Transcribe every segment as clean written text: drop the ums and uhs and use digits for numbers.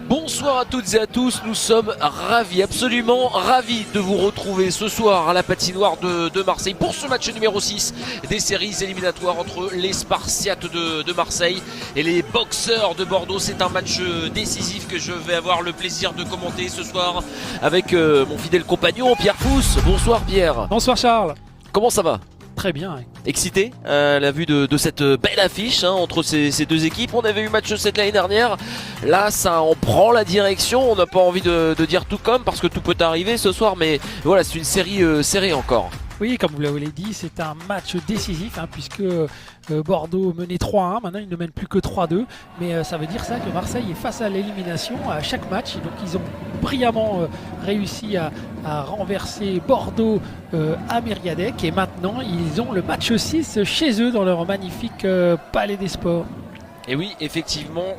Bonsoir à toutes et à tous, nous sommes ravis, absolument ravis de vous retrouver ce soir à la patinoire de Marseille pour ce match numéro 6 des séries éliminatoires entre les Spartiates de Marseille et les Boxers de Bordeaux. C'est un match décisif que je vais avoir le plaisir de commenter ce soir avec mon fidèle compagnon Pierre Fousse. Bonsoir Pierre. Bonsoir Charles. Comment ça va? Très bien. Excité à la vue de cette belle affiche entre ces deux équipes. On avait eu match 7 l'année dernière. Là ça en prend la direction. On n'a pas envie de dire tout comme parce que tout peut arriver ce soir. Mais voilà, c'est une série serrée encore. Oui, comme vous l'avez dit, c'est un match décisif puisque Bordeaux menait 3-1, maintenant ils ne mènent plus que 3-2, mais ça veut dire ça que Marseille est face à l'élimination à chaque match, donc ils ont brillamment réussi à renverser Bordeaux à Mériadec, et maintenant ils ont le match 6 chez eux dans leur magnifique Palais des Sports. Et oui, effectivement,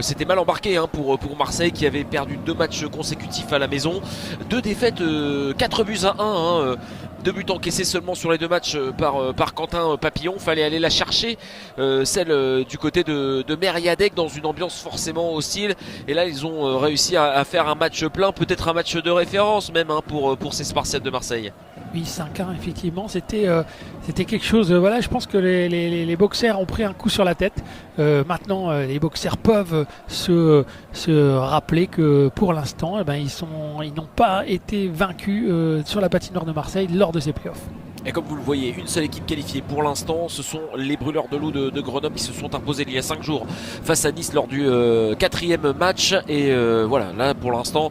c'était mal embarqué pour Marseille qui avait perdu 2 matchs consécutifs à la maison. 2 défaites, 4 buts à 1. 2 buts encaissés seulement sur les 2 matchs par Quentin Papillon. Fallait aller la chercher, celle du côté de Mériadec, dans une ambiance forcément hostile. Et là, ils ont réussi à faire un match plein, peut-être un match de référence même pour ces Spartiates de Marseille. Oui, 5-1, effectivement, c'était quelque chose. Voilà, je pense que les boxers ont pris un coup sur la tête. Maintenant, les boxers peuvent se rappeler que pour l'instant, ils n'ont pas été vaincus sur la patinoire de Marseille lors de ces playoffs. Et comme vous le voyez, une seule équipe qualifiée pour l'instant, ce sont les Brûleurs de Loup de Grenoble qui se sont imposés il y a 5 jours face à Nice lors du 4e match. Et voilà, là pour l'instant,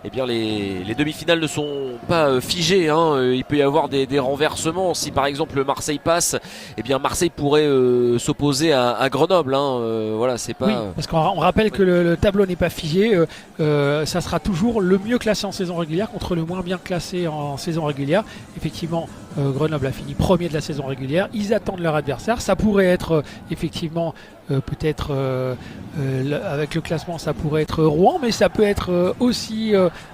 eh bien les demi-finales ne sont pas figées. Il peut y avoir des renversements. Si par exemple Marseille passe, eh bien Marseille pourrait s'opposer à Grenoble. Voilà, c'est pas. Oui, parce qu'on rappelle que le tableau n'est pas figé. Ça sera toujours le mieux classé en saison régulière contre le moins bien classé en saison régulière. Effectivement, Grenoble a fini premier de la saison régulière. Ils attendent leur adversaire. Ça pourrait être effectivement peut-être avec le classement, ça pourrait être Rouen, mais ça peut être aussi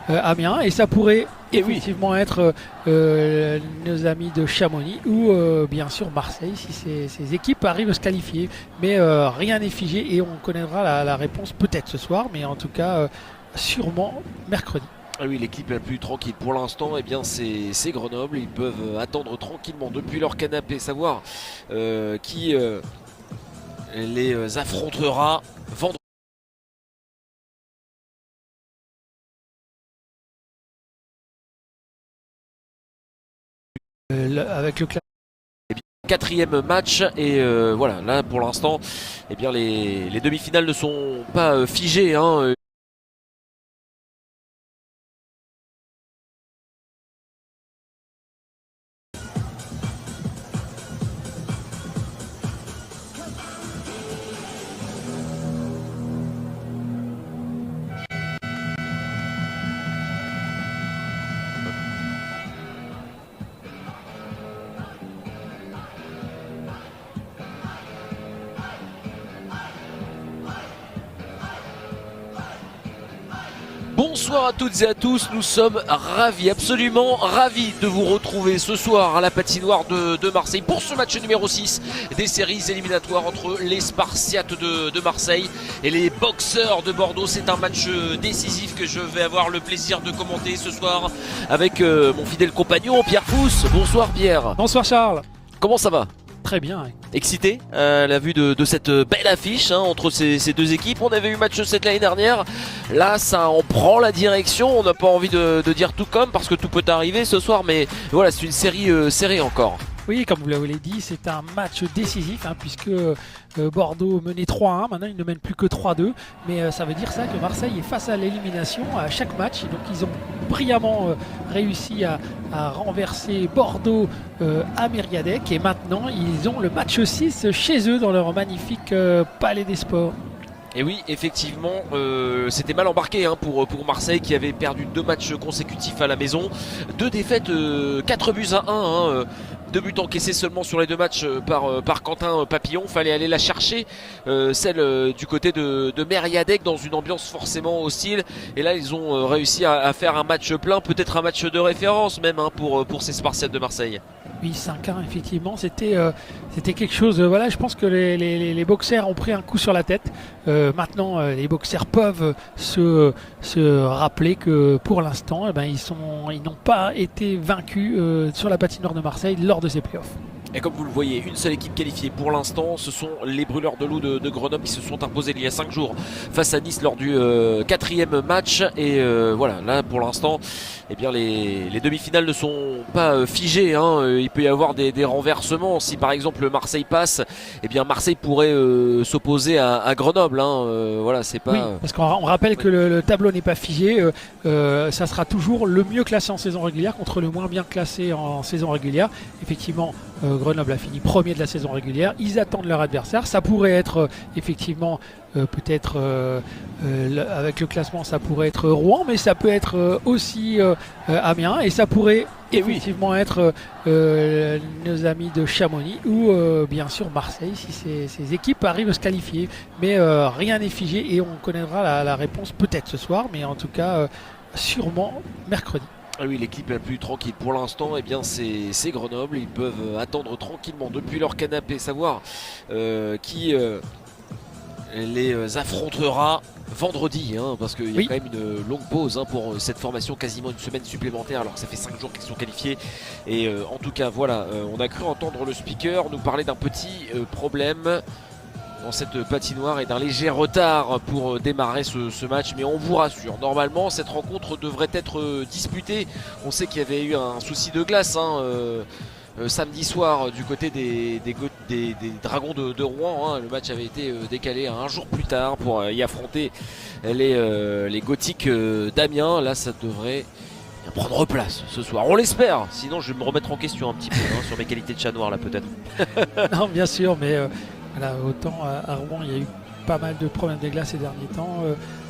Amiens, et ça pourrait effectivement être nos amis de Chamonix ou bien sûr Marseille si ces équipes arrivent à se qualifier. Mais rien n'est figé et on connaîtra la réponse peut-être ce soir, mais en tout cas sûrement mercredi. Ah oui, l'équipe la plus tranquille pour l'instant, eh bien c'est Grenoble. Ils peuvent attendre tranquillement depuis leur canapé, savoir qui les affrontera vendredi. Avec le 4e match, et voilà, là pour l'instant, eh bien les demi-finales ne sont pas figées. Bonsoir à toutes et à tous, nous sommes ravis, absolument ravis de vous retrouver ce soir à la patinoire de Marseille pour ce match numéro 6 des séries éliminatoires entre les Spartiates de Marseille et les Boxers de Bordeaux. C'est un match décisif que je vais avoir le plaisir de commenter ce soir avec mon fidèle compagnon Pierre Fousse. Bonsoir Pierre. Bonsoir Charles. Comment ça va? Très bien. Excité à la vue de cette belle affiche entre ces deux équipes. On avait eu match 7 l'année dernière. Là ça en prend la direction. On n'a pas envie de dire tout comme parce que tout peut arriver ce soir. Mais voilà, c'est une série serrée encore. Oui, comme vous l'avez dit, c'est un match décisif puisque Bordeaux menait 3-1, maintenant ils ne mènent plus que 3-2, mais ça veut dire ça que Marseille est face à l'élimination à chaque match, donc ils ont brillamment réussi à renverser Bordeaux à Mériadec, et maintenant ils ont le match 6 chez eux dans leur magnifique Palais des Sports. Et oui, effectivement, c'était mal embarqué pour Marseille qui avait perdu 2 matchs consécutifs à la maison. 2 défaites, 4 buts à 1. 2 buts encaissés seulement sur les 2 matchs par Quentin Papillon. Fallait aller la chercher, celle du côté de Mériadec, dans une ambiance forcément hostile. Et là ils ont réussi à faire un match plein, peut-être un match de référence même pour ces Spartiates de Marseille. Oui, 5-1, effectivement, c'était quelque chose. Voilà, je pense que les boxers ont pris un coup sur la tête. Maintenant, les boxers peuvent se rappeler que pour l'instant, ils n'ont pas été vaincus sur la patinoire de Marseille lors de ces playoffs. Et comme vous le voyez, une seule équipe qualifiée pour l'instant, ce sont les Brûleurs de Loup de Grenoble qui se sont imposés il y a 5 jours face à Nice lors du 4e match. Et voilà, là pour l'instant, eh bien les demi-finales ne sont pas figées, hein. Il peut y avoir des renversements. Si par exemple Marseille passe, eh bien Marseille pourrait s'opposer à Grenoble, hein. Voilà, c'est pas. Oui, parce qu'on rappelle que le tableau n'est pas figé. Ça sera toujours le mieux classé en saison régulière contre le moins bien classé en saison régulière. Effectivement, Grenoble a fini premier de la saison régulière. Ils attendent leur adversaire. Ça pourrait être effectivement peut-être avec le classement, ça pourrait être Rouen, mais ça peut être aussi Amiens, et ça pourrait effectivement être nos amis de Chamonix ou bien sûr Marseille si ces équipes arrivent à se qualifier. Mais rien n'est figé et on connaîtra la réponse peut-être ce soir, mais en tout cas sûrement mercredi. Ah oui, l'équipe la plus tranquille pour l'instant, eh bien c'est Grenoble. Ils peuvent attendre tranquillement depuis leur canapé, savoir qui les affrontera vendredi, hein, parce qu'il y a quand même une longue pause, hein, pour cette formation, quasiment une semaine supplémentaire, alors que ça fait 5 jours qu'ils sont qualifiés. Et en tout cas, voilà, on a cru entendre le speaker nous parler d'un petit problème dans cette patinoire et d'un léger retard pour démarrer ce match, mais on vous rassure, normalement cette rencontre devrait être disputée. On sait qu'il y avait eu un souci de glace, hein, samedi soir du côté des Dragons de Rouen, hein. Le match avait été décalé un jour plus tard pour y affronter les Gothiques d'Amiens. Là ça devrait prendre place ce soir, on l'espère, sinon je vais me remettre en question un petit peu, hein, sur mes qualités de chat noir là peut-être. Non, bien sûr, mais voilà, autant à Rouen il y a eu pas mal de problèmes de glace ces derniers temps.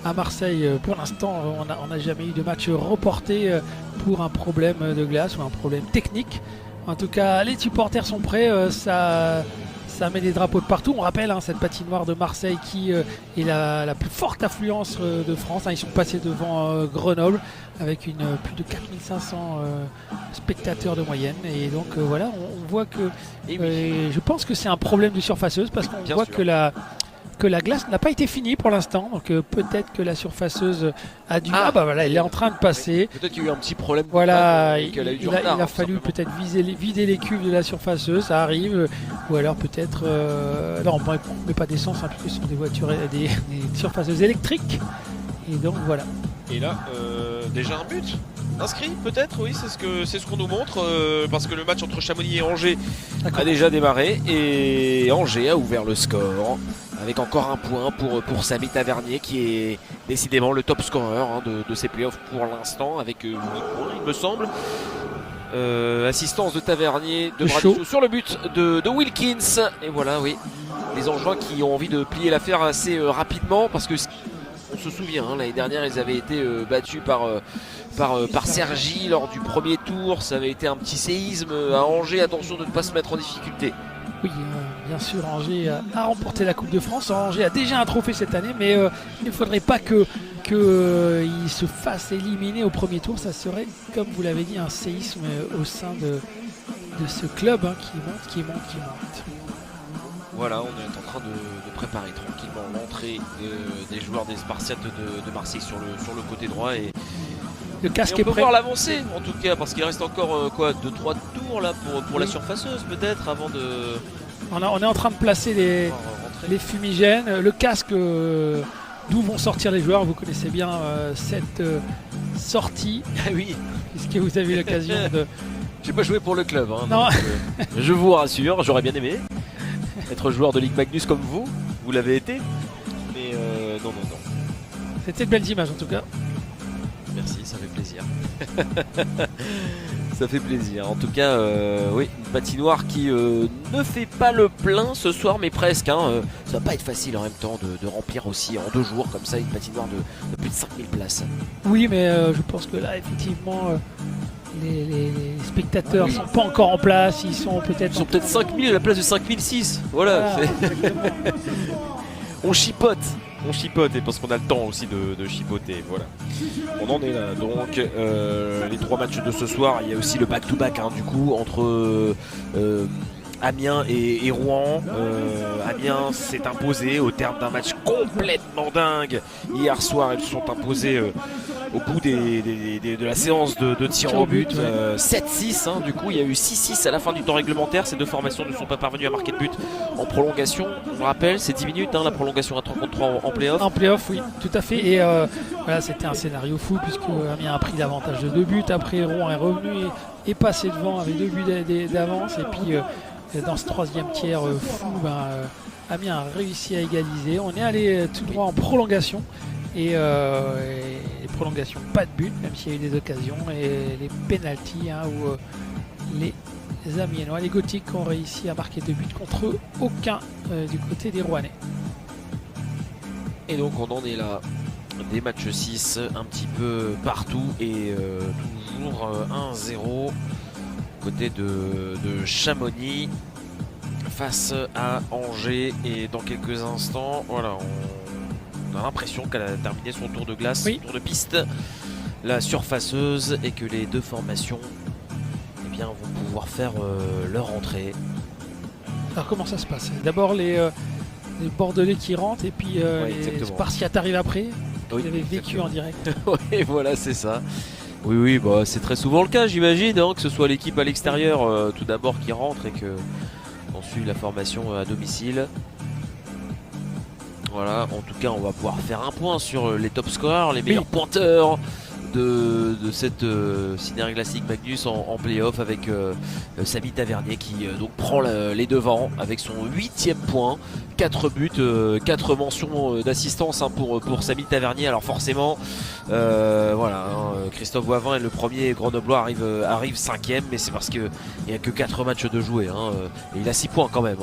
À Marseille, pour l'instant, on n'a jamais eu de match reporté pour un problème de glace ou un problème technique. En tout cas, les supporters sont prêts, ça met des drapeaux de partout. On rappelle, hein, cette patinoire de Marseille qui est la plus forte affluence de France, hein. Ils sont passés devant Grenoble avec plus de 4500 spectateurs de moyenne. Et donc voilà, on voit que je pense que c'est un problème de surfaceuse, parce qu'on voit que la glace n'a pas été finie pour l'instant, donc peut-être que la surfaceuse a dû... voilà, elle est en train de passer. Peut-être qu'il y a eu un petit problème. Voilà, il a fallu peut-être vider les cuves de la surfaceuse, ça arrive. Ou alors peut-être... non, on ne met pas d'essence, hein, puisque ce sont des voitures, des surfaceuses électriques. Et donc voilà. Et là, déjà un but inscrit peut-être, oui, c'est ce qu'on nous montre, parce que le match entre Chamonix et Angers a déjà démarré, et Angers a ouvert le score avec encore un point pour Samy Tavernier, qui est décidément le top scorer, hein, de ces playoffs pour l'instant, avec 8 points il me semble. Assistance de Tavernier, de Bradichaux sur le but de Wilkins. Et voilà, oui, les Angevins qui ont envie de plier l'affaire assez rapidement, parce que on se souvient, hein, l'année dernière ils avaient été battus par Cergy lors du premier tour. Ça avait été un petit séisme à Angers. Attention de ne pas se mettre en difficulté. Oui, bien sûr, Angers a remporté la Coupe de France. Angers a déjà un trophée cette année, mais il ne faudrait pas qu'il se fasse éliminer au premier tour. Ça serait, comme vous l'avez dit, un séisme au sein de ce club, hein, qui monte. Voilà, on est en train de préparer tranquillement l'entrée des joueurs des Spartiates de Marseille sur le côté droit, et le casque et on est peut prêt. voir l'avancée en tout cas, parce qu'il reste encore 2-3 tours là pour la surfaceuse peut-être avant de... On est en train de placer les fumigènes, le casque d'où vont sortir les joueurs. Vous connaissez bien cette sortie. Oui, puisque vous avez eu l'occasion de... J'ai pas joué pour le club, hein, non. Donc, je vous rassure, j'aurais bien aimé être joueur de Ligue Magnus comme vous l'avez été, mais non. C'était de belles images en tout cas. Merci, ça fait plaisir. Ça fait plaisir. En tout cas, oui, une patinoire qui ne fait pas le plein ce soir, mais presque, hein. Ça va pas être facile en même temps de remplir aussi en 2 jours comme ça une patinoire de plus de 5000 places. Oui, mais je pense que là, effectivement, les spectateurs sont pas encore en place, ils sont peut-être... Ils sont peut-être 5000 à la place de 5006. Voilà. On chipote. On chipote, et parce qu'on a le temps aussi de chipoter. Voilà. On en est là. Donc, les 3 matchs de ce soir, il y a aussi le back-to-back du coup entre Amiens et Rouen. Amiens s'est imposé au terme d'un match complètement dingue. Hier soir, ils se sont imposés au bout de la séance de tir au but. 7-6, du coup, il y a eu 6-6 à la fin du temps réglementaire. Ces deux formations ne sont pas parvenues à marquer de but en prolongation. On le rappelle, c'est 10 minutes, la prolongation à 3 contre 3 en play-off. En play-off, oui, tout à fait. Et voilà, c'était un scénario fou puisque Amiens a pris l'avantage de 2 buts. Après, Rouen est revenu et passé devant avec 2 buts d'avance. Et puis, dans ce 3e tiers fou, Amiens a réussi à égaliser. On est allé tout droit en prolongation. Et prolongation, pas de but, même s'il y a eu des occasions. Et les pénaltys où les Amiénois, les Gothiques, ont réussi à marquer 2 buts contre aucun du côté des Rouennais. Et donc on en est là, des matchs 6 un petit peu partout et toujours 1-0 côté de Chamonix face à Angers. Et dans quelques instants, voilà, on a l'impression qu'elle a terminé son tour de glace, son tour de piste, la surfaceuse, et que les deux formations vont pouvoir faire leur entrée. Alors comment ça se passe? D'abord les Bordelais qui rentrent et puis les Spartiates arrivent après. Vous avez vécu en direct. Oui, voilà, c'est ça. Oui, c'est très souvent le cas, j'imagine, que ce soit l'équipe à l'extérieur tout d'abord qui rentre et que on suit la formation à domicile. Voilà, en tout cas, on va pouvoir faire un point sur les top scorers, les meilleurs pointeurs de cette Cinéra Classic Magnus en play-off, avec Samy Tavernier qui donc prend les devants avec son 8e point, 4 buts, 4 mentions d'assistance pour Samy Tavernier. Alors forcément, Christophe Boivin est le premier, Grenoblois arrive 5e, mais c'est parce qu'il n'y a que 4 matchs de jouer, et il a 6 points quand même.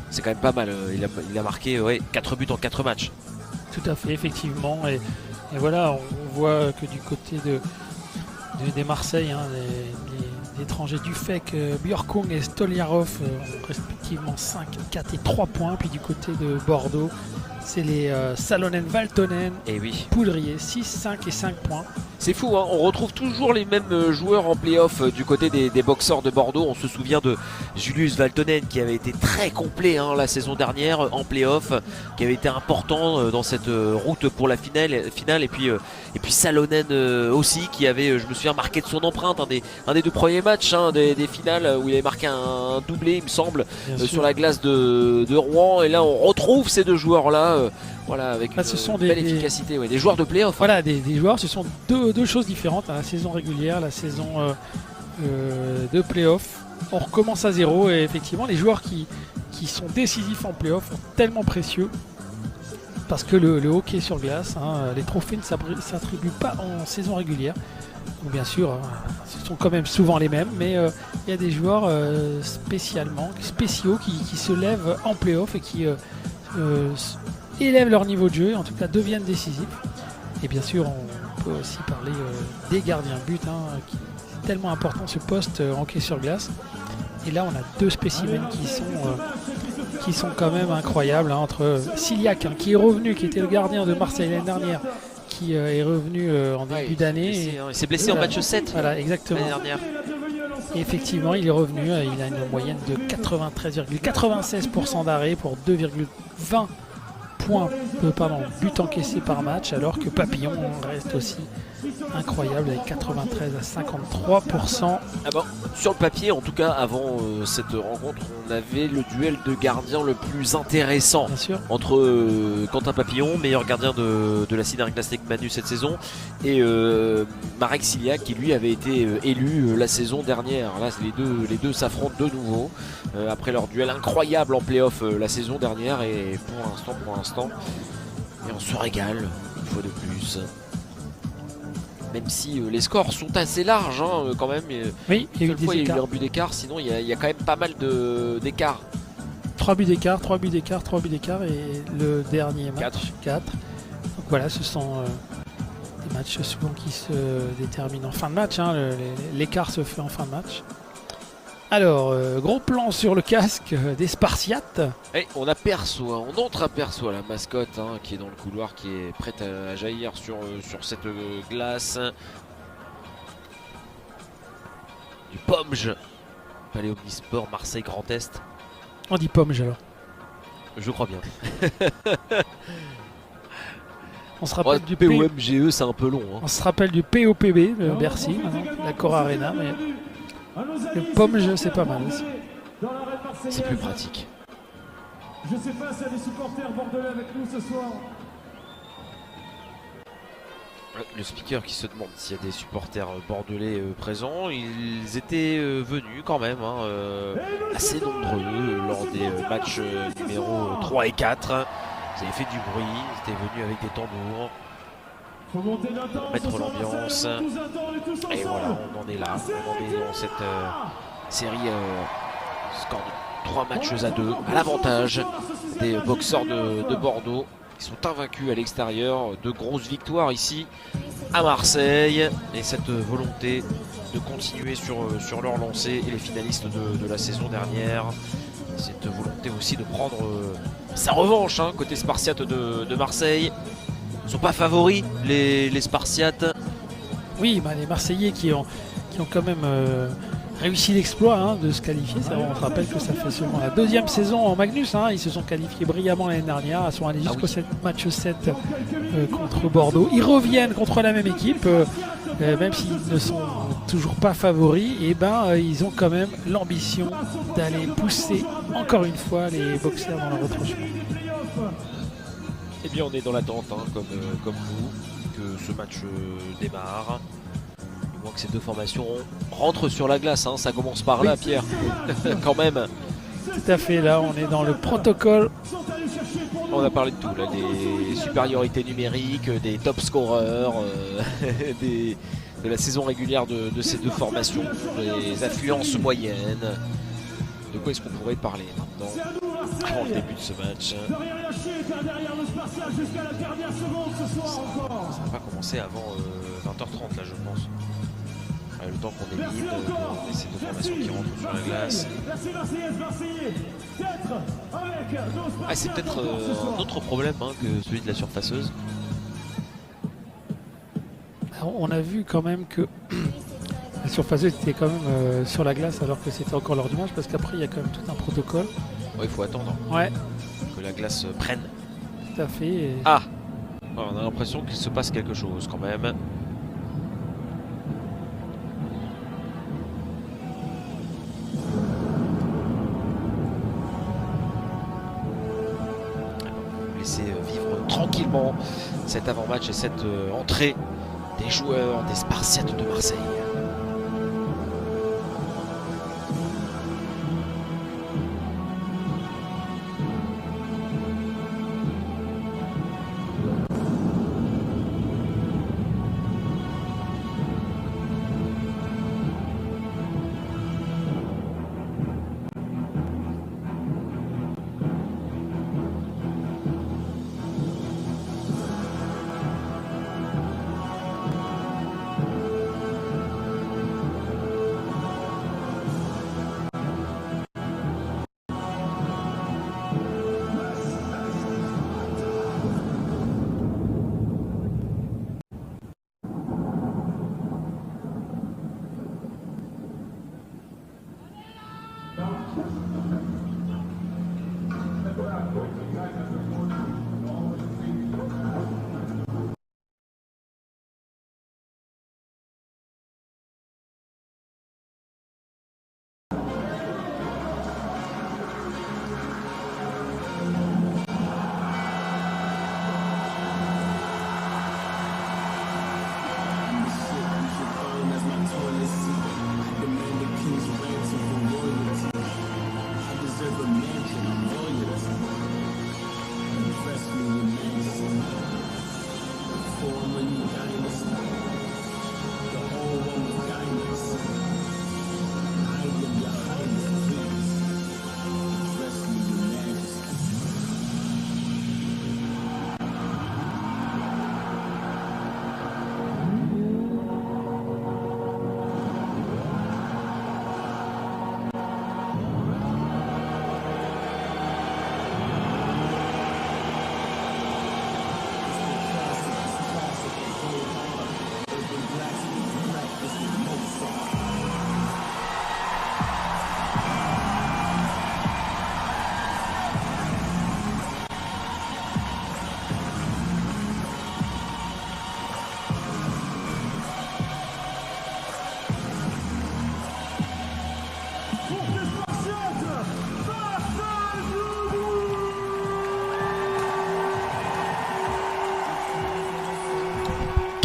C'est quand même pas mal, il a marqué 4 buts en 4 matchs. Tout à fait, effectivement. Et voilà, on voit que du côté des Marseille, les étrangers du FEC, Björkung et Stoliarov ont respectivement 5, 4 et 3 points. Puis du côté de Bordeaux, c'est les Salonen-Valtonen, Poudrier, 6, 5 et 5 points. C'est fou, on retrouve toujours les mêmes joueurs en play-off du côté des boxeurs de Bordeaux. On se souvient de Julius Valtonen qui avait été très complet la saison dernière en play-off, qui avait été important dans cette route pour la finale. Et puis Salonen aussi, qui avait, je me souviens, marqué de son empreinte un des 2 premiers matchs des finales, où il avait marqué un doublé, il me semble, sur la glace de Rouen. Et là on retrouve ces 2 joueurs là. Avec une belle efficacité, des joueurs de play-off. Voilà, des joueurs, ce sont deux choses différentes, la saison régulière, la saison de play-off. On recommence à 0 et effectivement les joueurs qui sont décisifs en play-off sont tellement précieux parce que le hockey sur glace, les trophées ne s'attribuent pas en saison régulière. Donc bien sûr, ce sont quand même souvent les mêmes, mais il y a des joueurs spéciaux qui se lèvent en play-off et qui élèvent leur niveau de jeu, en tout cas deviennent décisifs. Et bien sûr, on peut aussi parler des gardiens but, qui est tellement important ce poste en hockey sur glace. Et là, on a 2 spécimens qui sont quand même incroyables, entre Siliac, qui est revenu, qui était le gardien de Marseille l'année dernière, qui est revenu en début d'année. Il s'est blessé en match 7 voilà, exactement. L'année dernière. Et effectivement, il est revenu, il a une moyenne de 93,96% d'arrêt pour 2,20 buts encaissés par match, alors que Papillon reste aussi incroyable avec 93 à 53%. Sur le papier, en tout cas, avant cette rencontre, on avait le duel de gardiens le plus intéressant entre Quentin Papillon, meilleur gardien de la Cinéra Classic Manu cette saison, et Marek Siliac, qui lui avait été élu la saison dernière. Là, les deux s'affrontent de nouveau après leur duel incroyable en play-off la saison dernière, et pour l'instant, et on se régale une fois de plus. Même si les scores sont assez larges quand même. Oui, il y a eu des écarts. Un but d'écart, sinon il y a quand même pas mal d'écarts. 3 buts d'écart, 3 buts d'écart, 3 buts d'écart, et le dernier match 4. Donc voilà, ce sont Des matchs souvent qui se déterminent en fin de match, hein, l'écart se fait en fin de match. Alors, gros plan sur le casque des Spartiates. Et on aperçoit, on entreaperçoit la mascotte hein, qui est dans le couloir, qui est prête à jaillir sur cette glace. Du Pomge, Palais Omnisport, Marseille Grand Est. On dit Pomge alors. Je crois bien. On se rappelle du POMGE, c'est un peu long. Hein. On se rappelle du POPB de Bercy, l'Accor Arena, mais le Pomge c'est pas mal aussi. C'est plus pratique. Je sais pas s'il y a des supporters bordelais avec nous ce soir. Le speaker qui se demande s'il y a des supporters bordelais présents. Ils étaient venus quand même, hein, assez nombreux lors des matchs numéro 3 et 4. Ils avaient fait du bruit, ils étaient venus avec des tambours pour mettre l'ambiance. Et voilà, on en est là. On en est dans cette série score de 3 matchs à 2 à l'avantage des boxeurs de Bordeaux. Ils sont invaincus à l'extérieur, de grosses victoires ici à Marseille et cette volonté de continuer sur leur lancée et les finalistes de la saison dernière. Cette volonté aussi de prendre sa revanche hein, côté Spartiate de Marseille. Ils ne sont pas favoris les Spartiates. Oui, bah, les Marseillais qui ont quand même réussi l'exploit hein, de se qualifier. On se rappelle que ça fait seulement la 2e saison en Magnus. Hein. Ils se sont qualifiés brillamment l'année dernière. Ils sont allés jusqu'au match 7 contre Bordeaux. Ils reviennent contre la même équipe. Même s'ils ne sont toujours pas favoris, et ils ont quand même l'ambition d'aller pousser encore une fois les boxeurs dans leur retranchement. Eh bien on est dans l'attente hein, comme vous que ce match démarre. Du moins que ces deux formations rentrent sur la glace, hein. Ça commence par là Pierre, quand même. Tout à fait, là on est dans le protocole. On a parlé de tout, là, des supériorités numériques, des top scorers, de la saison régulière de ces deux formations, des affluences moyennes. De quoi est-ce qu'on pourrait parler maintenant avant le début de ce match? Ça va pas commencer avant 20h30 là je pense. Le temps qu'on élimine ces deux formations qui rentrent sur la glace. C'est peut-être un autre problème hein, que celui de la surfaceuse. Alors, on a vu quand même que la surfaceuse était quand même sur la glace alors que c'était encore lors du match parce qu'après il y a quand même tout un protocole. Ouais, il faut attendre ouais. Que la glace prenne. Tout à fait. Et... Ah, on a l'impression qu'il se passe quelque chose quand même. Vivre tranquillement cet avant-match et cette entrée des joueurs des Spartiates de Marseille.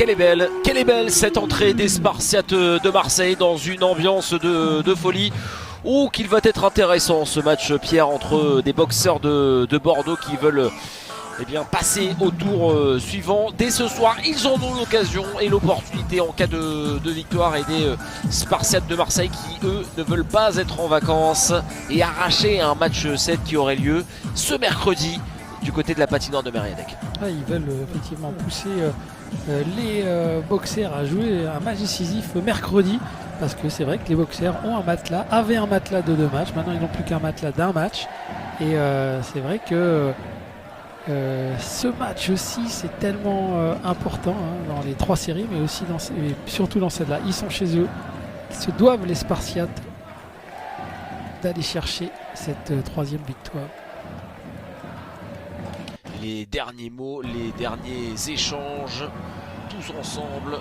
Quelle est belle cette entrée des Spartiates de Marseille dans une ambiance de folie. Oh, qu'il va être intéressant ce match, Pierre, entre des boxeurs de Bordeaux qui veulent passer au tour suivant. Dès ce soir, ils en ont l'occasion et l'opportunité en cas de victoire, et des Spartiates de Marseille qui, eux, ne veulent pas être en vacances et arracher un match 7 qui aurait lieu ce mercredi du côté de la patinoire de Mériadec. Ils veulent effectivement pousser les boxers à jouer un match décisif mercredi, parce que c'est vrai que les boxers avaient un matelas de 2 matchs, maintenant ils n'ont plus qu'un matelas d'1 match, et c'est vrai que ce match aussi c'est tellement important dans les 3 séries, mais aussi et surtout dans celle-là. Ils sont chez eux, ils se doivent, les Spartiates, d'aller chercher cette 3e victoire. Les derniers mots, les derniers échanges, tous ensemble,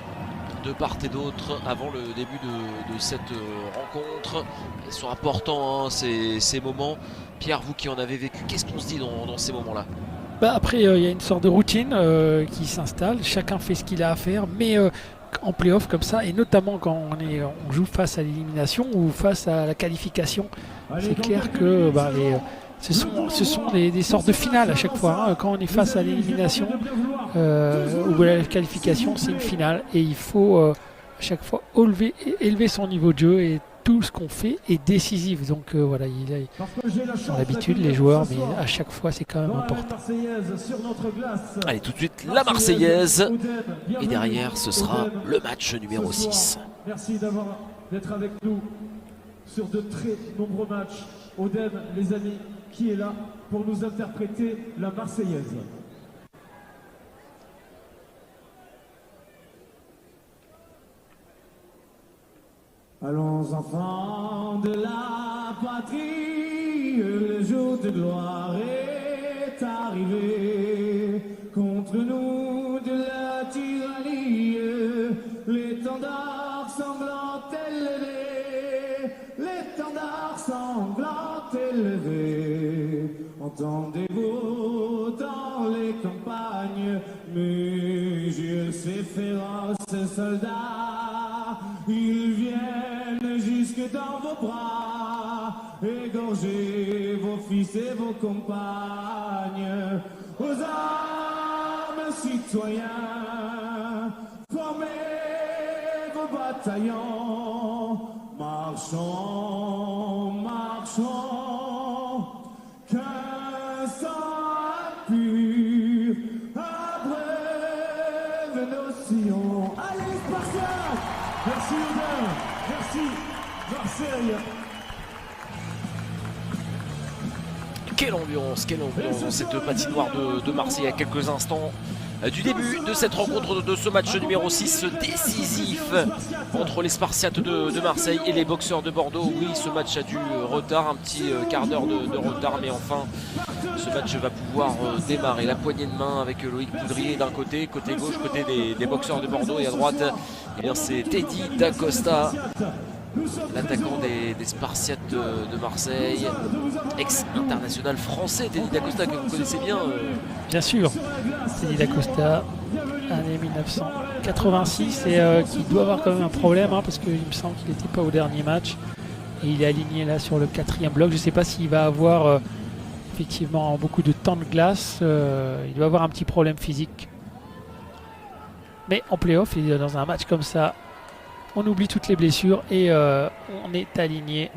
de part et d'autre, avant le début de cette rencontre. Ils sont importants, ces moments. Pierre, vous qui en avez vécu, qu'est-ce qu'on se dit dans ces moments-là? Après, il y a une sorte de routine qui s'installe. Chacun fait ce qu'il a à faire, mais en play-off comme ça, et notamment quand on joue face à l'élimination ou face à la qualification, c'est clair que ce sont des sortes de finales à chaque fois. Quand on est face à l'élimination ou à la qualification, c'est une finale, et il faut à chaque fois élever son niveau de jeu, et tout ce qu'on fait est décisif. Donc voilà, ils ont l'habitude, les joueurs, mais à chaque fois c'est quand même important. Allez, tout de suite la Marseillaise, et derrière ce sera le match numéro 6. Merci d'être avec nous sur de très nombreux matchs. Oden, les amis, qui est là pour nous interpréter la Marseillaise. Allons enfants de la patrie, le jour de gloire est arrivé. Contre nous de la tyrannie, l'étendard sanglant élevé, l'étendard sanglant élevé. Entendez-vous dans les campagnes mugir ces féroces soldats? Ils viennent jusque dans vos bras, égorger vos fils et vos compagnes. Aux armes, citoyens, formez vos bataillons. Marchons, marchons, qu'un sang impur abreuve nos sillons. Allez, Spartiates! Merci Oden, merci Marseille. Quelle ambiance, cette patinoire de Marseille à quelques instants du début de cette rencontre, de ce match numéro 6 décisif entre les Spartiates de Marseille et les boxeurs de Bordeaux. Oui, ce match a du retard, un petit quart d'heure de retard, mais enfin ce match va pouvoir démarrer. La poignée de main avec Loïc Poudrier d'un côté gauche, côté des boxeurs de Bordeaux, et à droite, eh bien, c'est Teddy Dacosta, l'attaquant des Spartiates de Marseille, ex-international français. Teddy Dacosta, que vous connaissez bien. Bien sûr, Teddy Dacosta, année 1986, et qui doit avoir quand même un problème, parce qu'il me semble qu'il n'était pas au dernier match, et il est aligné là sur le 4e bloc. Je ne sais pas s'il va avoir effectivement beaucoup de temps de glace. Il doit avoir un petit problème physique, mais en play-off et dans un match comme ça, on oublie toutes les blessures et on est aligné.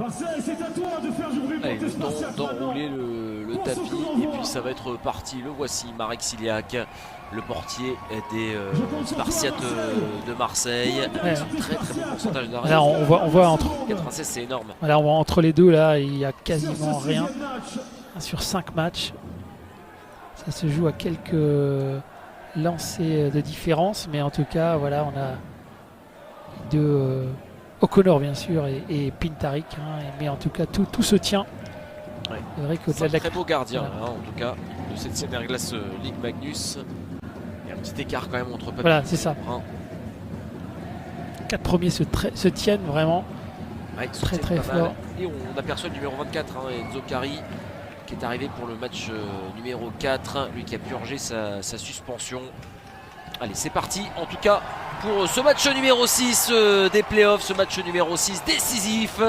Allez, le temps d'enrouler le tapis, et puis ça va être parti. Le voici, Marek Siliak, le portier des Spartiates de Marseille. Ouais. Très très bon pourcentage d'arrêt. Là on voit entre 96, c'est énorme. Voilà, on voit entre les deux là, il y a quasiment rien. 1 sur 5 matchs. Ça se joue à quelques lancers de différence, mais en tout cas voilà, on a de O'Connor bien sûr et Pintarik, mais en tout cas tout se tient. Ouais. C'est vrai C'est un très beau gardien, voilà. En tout cas de cette Senior Glass Ligue Magnus. Il y a un petit écart quand même entre Patrick. Voilà, c'est ça. 4 premiers se tiennent vraiment, ouais, très fort. Et on aperçoit le numéro 24, Enzo Cari, qui est arrivé pour le match numéro 4, lui qui a purgé sa suspension Allez, c'est parti. En tout cas, pour ce match numéro 6 des playoffs, ce match numéro 6 décisif.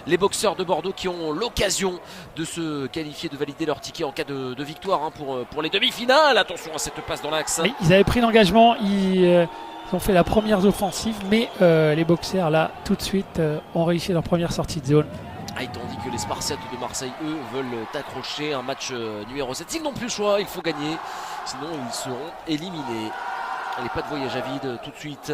Les boxeurs de Bordeaux qui ont l'occasion de se qualifier, de valider leur ticket en cas de victoire hein, pour les demi-finales. Attention à cette passe dans l'axe. Oui, ils avaient pris l'engagement, ils ont fait la première offensive, mais les boxeurs là, tout de suite, ont réussi leur première sortie de zone. Ah, et tandis que les Spartiates de Marseille, eux, veulent accrocher un match numéro 7. S'ils n'ont plus le choix, il faut gagner, sinon ils seront éliminés. Allez, pas de voyage à vide tout de suite.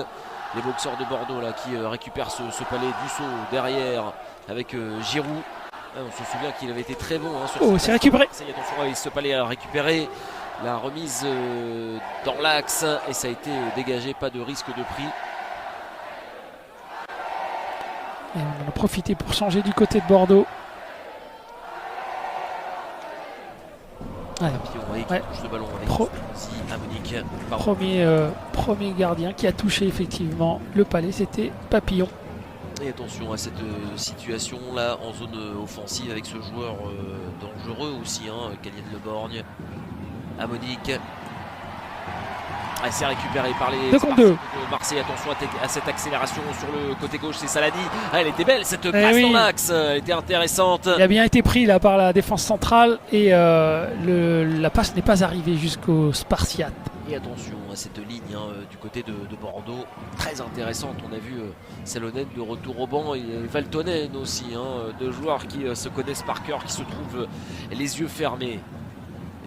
Les boxeurs de Bordeaux là qui récupèrent ce palais du saut derrière avec Giroud. Ah, on se souvient qu'il avait été très bon hein, sur Oh, c'est récupéré. Attention, avec ce palais à récupérer. La remise dans l'axe et ça a été dégagé, pas de risque de prix. Et on en a profité pour changer du côté de Bordeaux. Alors, Ouais, touche le ballon avec Monique. premier gardien qui a touché effectivement le palais, c'était Papillon. Et attention à cette situation là en zone offensive avec ce joueur dangereux aussi, hein, Kalien Le Borgne. Monique. C'est récupéré par les de Marseille. Attention à cette accélération sur le côté gauche, c'est Saladi. Elle était belle cette passe dans l'axe, elle était intéressante. Il a bien été pris là par la défense centrale et la passe n'est pas arrivée jusqu'au Spartiate. Et attention à cette ligne hein, du côté de Bordeaux, très intéressante. On a vu Salonen de retour au banc et Valtonen aussi, hein, deux joueurs qui se connaissent par cœur, qui se trouvent les yeux fermés.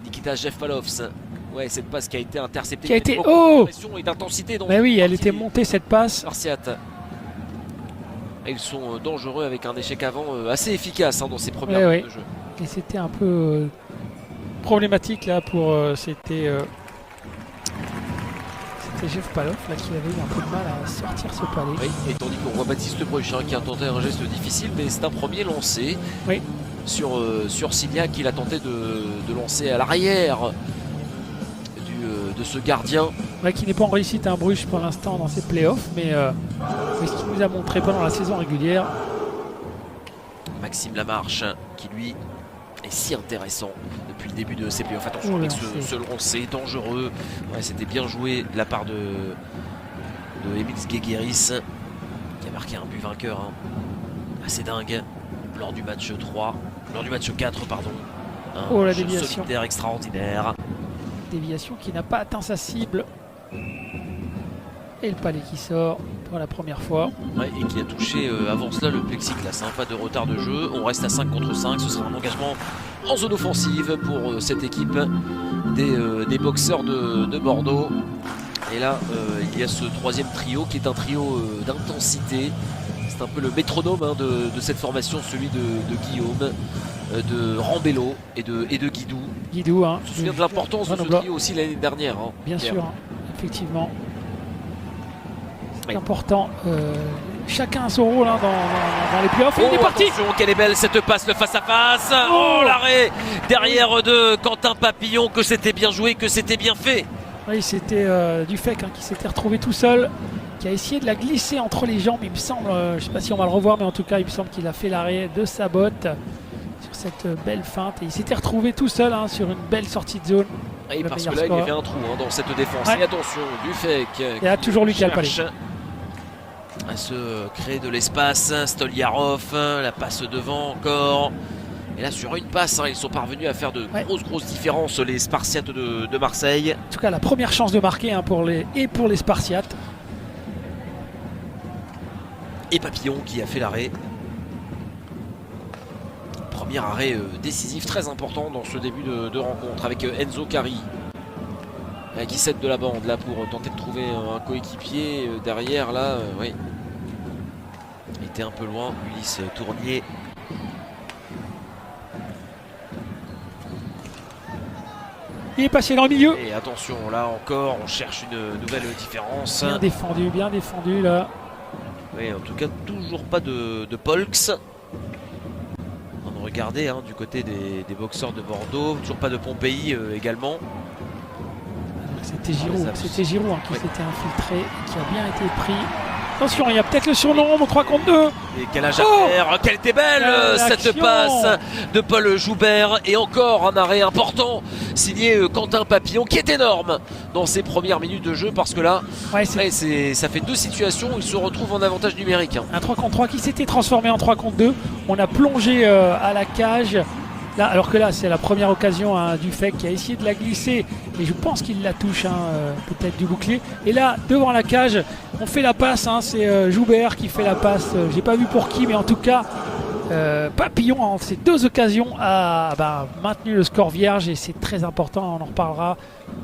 Nikita Jefpalovs. Ouais, cette passe qui a été interceptée. Qui a été de pression et d'intensité. Mais oui, elle était montée cette passe. Spartiate. Ils sont dangereux avec un échec avant assez efficace hein, dans ces premières minutes de jeu. Et c'était un peu problématique là pour c'était Jefpalovs là qui avait eu un peu de mal à sortir ce palais. Oui, et tandis qu'on voit Baptiste Bruch hein, qui a tenté un geste difficile, mais c'est un premier lancé. Oui. Sur Signac, il a tenté de lancer à l'arrière de ce gardien. Ouais, qui n'est pas en réussite un Bruges pour l'instant dans ses playoffs, mais ce qu'il nous a montré pendant la saison régulière. Maxime Lamarche qui lui est si intéressant depuis le début de ses playoffs. Attention avec ce lancer dangereux. Ouais, c'était bien joué de la part de Emil Sgegeris qui a marqué un but vainqueur hein. Assez dingue lors du match 4 pardon. La déviation solitaire extraordinaire. Déviation qui n'a pas atteint sa cible. Et le palais qui sort pour la première fois. Ouais, et qui a touché avant cela le plexiglas. Pas de retard de jeu. On reste à 5 contre 5. Ce sera un engagement en zone offensive pour cette équipe des boxeurs de Bordeaux. Et là, il y a ce troisième trio qui est un trio d'intensité. C'est un peu le métronome hein, de cette formation, celui de Guillaume, de Rambello et de Guidou. Guidou, hein. Je me souviens de l'importance de ce trio aussi l'année dernière. Hein, bien sûr, hein, effectivement. C'est important. Chacun a son rôle hein, dans les playoffs. Il est parti. Attention, quelle est belle cette passe, le face-à-face. L'arrêt derrière de Quentin Papillon, que c'était bien joué, que c'était bien fait. Oui, c'était Dufek hein, qui s'était retrouvé tout seul, qui a essayé de la glisser entre les jambes, il me semble, je ne sais pas si on va le revoir, mais en tout cas il me semble qu'il a fait l'arrêt de sa botte sur cette belle feinte et il s'était retrouvé tout seul hein, sur une belle sortie de zone. Et parce que là il y avait un trou hein, dans cette défense. Ouais. Et attention, Dufek il y a toujours lui qui a le palais. À se créer de l'espace, Stoliarov, la passe devant encore. Et là sur une passe, hein, ils sont parvenus à faire de grosses différences les Spartiates de Marseille. En tout cas la première chance de marquer hein, pour les Spartiates. Et Papillon qui a fait l'arrêt. Premier arrêt décisif très important dans ce début de rencontre avec Enzo Cari qui cède de la bande là pour tenter de trouver un coéquipier derrière là. Oui. Il était un peu loin, Ulysse Tournier. Il est passé dans le milieu. Et attention, là encore, on cherche une nouvelle différence. Bien défendu là. Oui, en tout cas, toujours pas de Polks. On regardait hein, du côté des boxeurs de Bordeaux. Toujours pas de Pompéi également. C'était Giroud, hein, qui s'était infiltré, qui a bien été pris. Attention, il y a peut-être le surnom au 3 contre 2. Et calage à faire, quelle était belle cette passe de Paul Joubert. Et encore un arrêt important signé Quentin Papillon, qui est énorme dans ses premières minutes de jeu, parce que là, ça fait deux situations où il se retrouve en avantage numérique. Un 3 contre 3 qui s'était transformé en 3 contre 2. On a plongé à la cage. Là, alors que là, c'est la première occasion du FEC qui a essayé de la glisser. Et je pense qu'il la touche, peut-être du bouclier. Et là, devant la cage, on fait la passe. C'est Joubert qui fait la passe. J'ai pas vu pour qui, mais en tout cas, Papillon, en ces deux occasions, a maintenu le score vierge. Et c'est très important, on en reparlera.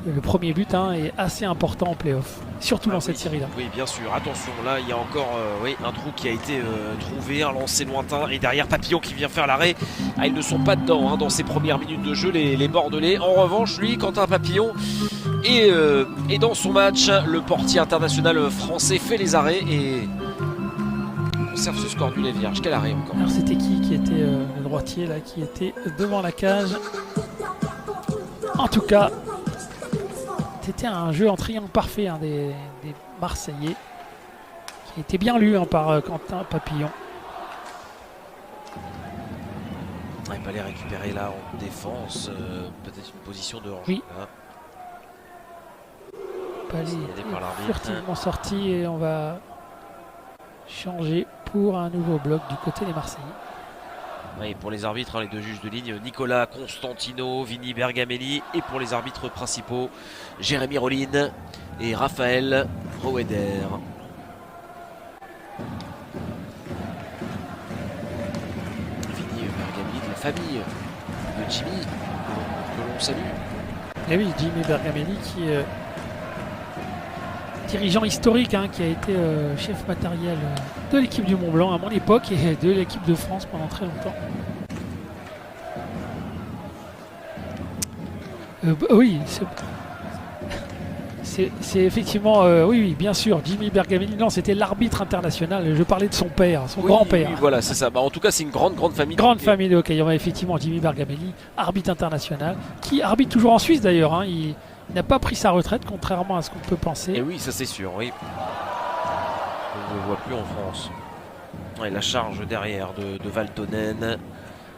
Le premier but est assez important en play-off, surtout dans cette série-là. Oui, bien sûr. Attention, là, il y a encore un trou qui a été trouvé, un lancer lointain. Et derrière, Papillon qui vient faire l'arrêt. Ils ne sont pas dedans dans ces premières minutes de jeu, les Bordelais. En revanche, lui, Quentin Papillon, et dans son match, le portier international français fait les arrêts et conserve ce score du lait vierge. Quel arrêt encore. Alors c'était qui était le droitier là, qui était devant la cage? En tout cas, c'était un jeu en triangle parfait des Marseillais, qui était bien lu par Quentin Papillon. Il va les récupérer là en défense, peut-être une position de hors-jeu. Oui. Palais furtivement sorti et on va changer pour un nouveau bloc du côté des Marseillais. Et pour les arbitres, les deux juges de ligne, Nicolas Constantino, Vinny Bergamelli, et pour les arbitres principaux, Jérémy Rollin et Raphaël Roeder. Vinny Bergamelli de la famille de Jimmy, que l'on salue. Et oui, Jimmy Bergamelli qui est dirigeant historique, qui a été chef matériel de l'équipe du Mont Blanc à mon époque et de l'équipe de France pendant très longtemps. Oui, c'est effectivement, oui, bien sûr, Jimmy Bergamelli. Non, c'était l'arbitre international. Je parlais de son père, son grand-père. Oui, voilà, c'est ça. En tout cas, c'est une grande famille. Grande famille de hockey. Il y avait effectivement Jimmy Bergamelli, arbitre international, qui arbitre toujours en Suisse d'ailleurs. Il n'a pas pris sa retraite, contrairement à ce qu'on peut penser. Et oui, ça c'est sûr, oui. On ne le voit plus en France. Et la charge derrière de Valtonen.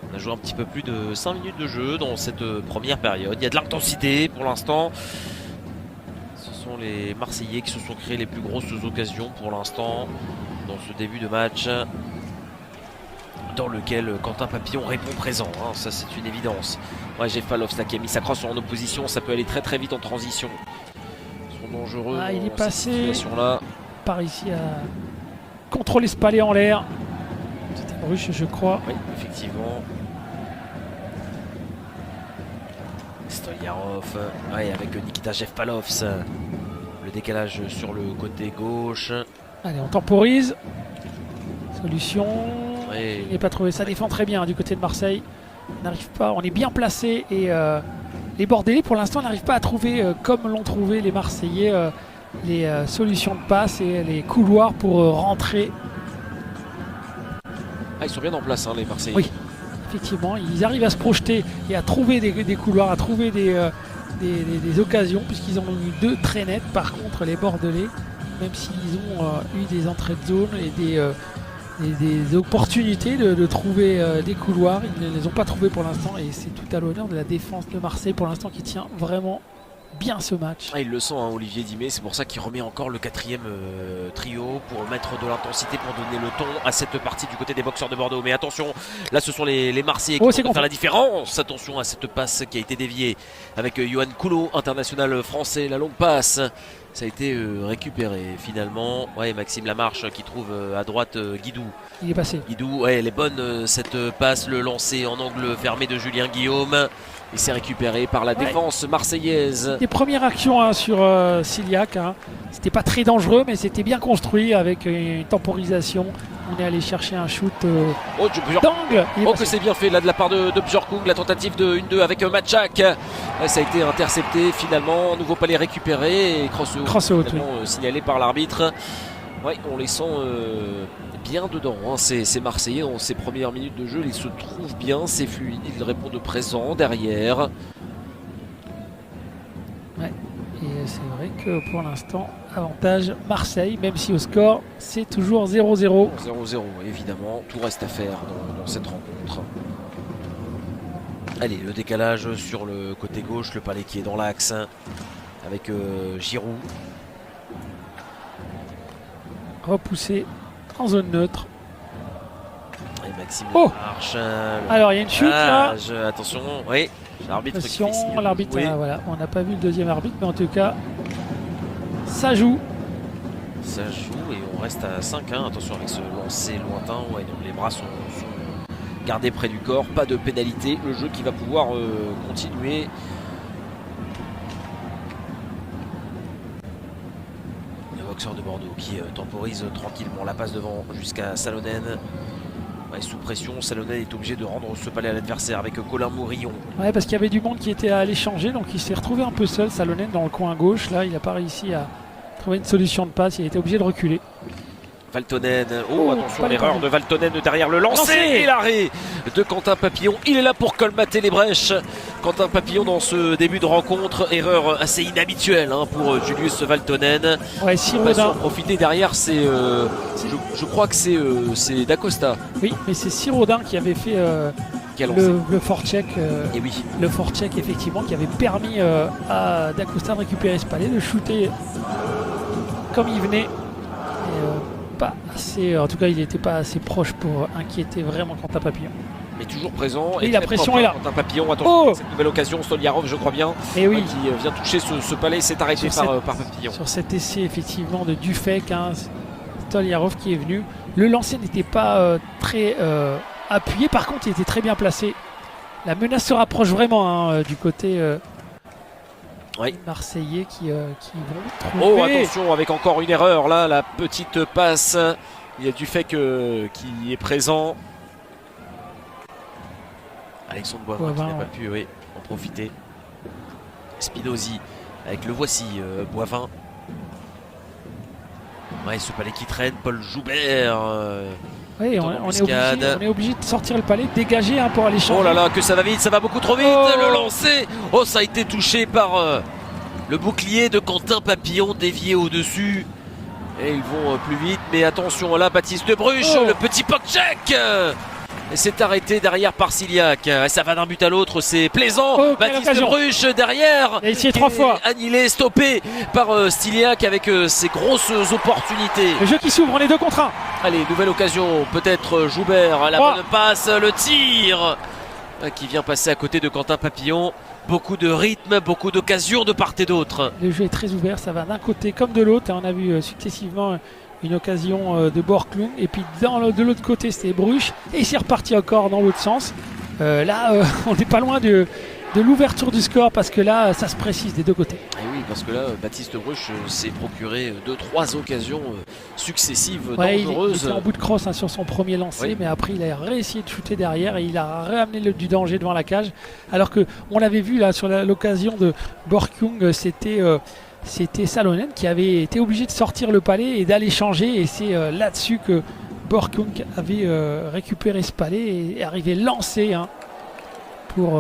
On a joué un petit peu plus de 5 minutes de jeu dans cette première période. Il y a de l'intensité pour l'instant. Ce sont les Marseillais qui se sont créés les plus grosses occasions pour l'instant dans ce début de match, dans lequel Quentin Papillon répond présent, ça c'est une évidence. Ouais, Jeff Palovs qui a mis sa crosse en opposition, ça peut aller très très vite en transition. Ils sont dangereux. Il est passé là. Par ici à contrôler ce palais en l'air. C'était Bruche, je crois. Oui, effectivement. Stolyarov, avec Nikita Jevpalovs. Le décalage sur le côté gauche. Allez, on temporise. Solution. Oui. Il n'est pas trouvé. Ça défend très bien du côté de Marseille. On n'arrive pas. On est bien placé et les Bordelais pour l'instant n'arrivent pas à trouver comme l'ont trouvé les Marseillais les solutions de passe et les couloirs pour rentrer. Ils sont bien en place les Marseillais. Oui, effectivement, ils arrivent à se projeter et à trouver des couloirs, à trouver des occasions, puisqu'ils en ont eu deux très nettes. Par contre, les Bordelais, même s'ils ont eu des entrées de zone et des opportunités de trouver des couloirs, ils ne les ont pas trouvés pour l'instant et c'est tout à l'honneur de la défense de Marseille pour l'instant qui tient vraiment bien ce match. Il le sent, Olivier Dimé, c'est pour ça qu'il remet encore le quatrième trio pour mettre de l'intensité, pour donner le ton à cette partie du côté des boxeurs de Bordeaux. Mais attention, là ce sont les Marseillais qui vont faire la différence. Attention à cette passe qui a été déviée avec Johan Coulot, international français, la longue passe. Ça a été récupéré finalement. Maxime Lamarche qui trouve à droite Guidou. Il est passé. Guidou, elle est bonne cette passe, le lancer en angle fermé de Julien Guillaume. Et c'est récupéré par la défense marseillaise. Des premières actions sur Ciliac. C'était pas très dangereux, mais c'était bien construit avec une temporisation. On est allé chercher un shoot d'angle. Que c'est bien fait là de la part de Bjorkung. La tentative de 1-2 avec Matchak. Ça a été intercepté finalement. Nouveau palais récupéré. Et cross out signalé par l'arbitre. On les sent bien dedans, ces Marseillais dans ces premières minutes de jeu. Ils se trouvent bien, c'est fluide, ils répondent présent derrière. Et c'est vrai que pour l'instant, avantage Marseille, même si au score, c'est toujours 0-0. 0-0, évidemment. Tout reste à faire dans cette rencontre. Allez, le décalage sur le côté gauche, le Palais qui est dans l'axe avec Giroud. Repoussé en zone neutre. Et Maxime Oh, Lamarche. alors il y a une chute là. Attention, oui. L'arbitre qui Attention, fait signe de l'arbitre, jouer. voilà, on n'a pas vu le deuxième arbitre, mais en tout cas, ça joue. Ça joue et on reste à 5. Attention avec ce lancer lointain. Ouais, donc les bras sont gardés près du corps. Pas de pénalité. Le jeu qui va pouvoir continuer. Le boxeur de Bordeaux qui temporise tranquillement la passe devant jusqu'à Salonen. Ouais, sous pression, Salonen est obligé de rendre ce palais à l'adversaire avec Colin Mourillon. Ouais, parce qu'il y avait du monde qui était à l'échanger, donc il s'est retrouvé un peu seul, Salonen, dans le coin gauche. Là, il n'a pas réussi à trouver une solution de passe, il a été obligé de reculer. Valtonen, oh attention, pas l'erreur les de Valtonen derrière le lancer et l'arrêt de Quentin Papillon. Il est là pour colmater les brèches. Quentin Papillon dans ce début de rencontre, erreur assez inhabituelle pour Julius Valtonen. Ouais, Il va Sirodin. en profiter derrière, c'est je crois que c'est D'Acosta Oui, mais c'est Sirodin qui avait fait qui a lancé. le forecheck. Et oui, Le forecheck, effectivement, qui avait permis à D'Acosta de récupérer ce palais, de shooter comme il venait. Et, pas assez, en tout cas, il n'était pas assez proche pour inquiéter vraiment Quentin Papillon. mais toujours présent. Oui, et la très pression propre, est là. Quentin Papillon, attention, Oh, cette nouvelle occasion, Stoliarov, je crois bien, et oui, qui vient toucher ce palais, s'est arrêté Sur par Papillon. sur cet essai, effectivement, de Dufek, Stoliarov qui est venu. Le lancer n'était pas très appuyé, par contre, il était très bien placé. La menace se rapproche vraiment du côté Oui. marseillais qui vont Oh trouver. attention avec encore une erreur là, la petite passe. Il y a du fait qui est présent. Alexandre Boivin qui Boivin, n'a ouais. pas pu en profiter. Spinozzi avec le voici Boivin. Ouais, ce palais qui traîne, Paul Joubert. Oui, Dans on l'embuscade. est obligé de sortir le palais, de dégager pour aller changer. Oh là là, que ça va vite, ça va beaucoup trop vite. Oh. Le lancer. Oh, ça a été touché par le bouclier de Quentin Papillon dévié au-dessus. Et ils vont plus vite, mais attention là, Baptiste Bruch, Oh. le petit poc-check et c'est arrêté derrière par Siliac. Ça va d'un but à l'autre, c'est plaisant. Oh, quelle Baptiste occasion. Bruch derrière. Il a essayé qui 3 est fois. Annihilé, stoppé par Stiliac avec ses grosses opportunités. Le jeu qui s'ouvre, on est 2 contre 1. Allez, nouvelle occasion, peut-être Joubert, la Oh. bonne passe, le tir qui vient passer à côté de Quentin Papillon. Beaucoup de rythme, beaucoup d'occasions de part et d'autre. Le jeu est très ouvert, ça va d'un côté comme de l'autre. On a vu successivement une occasion de Borklund. Et puis de l'autre côté, c'était Bruch. Et c'est reparti encore dans l'autre sens. Là, on n'est pas loin de l'ouverture du score parce que là, ça se précise des deux côtés. Et oui, parce que là, Baptiste Bruch s'est procuré 2-3 occasions successives Ouais, il dangereuses. était en bout de crosse sur son premier lancer, Oui. mais après il a réussi de shooter derrière et il a ramené du danger devant la cage. Alors que on l'avait vu là sur l'occasion de Borkung, c'était Salonen qui avait été obligé de sortir le palais et d'aller changer. Et c'est là-dessus que Borkung avait récupéré ce palais et est arrivé lancé pour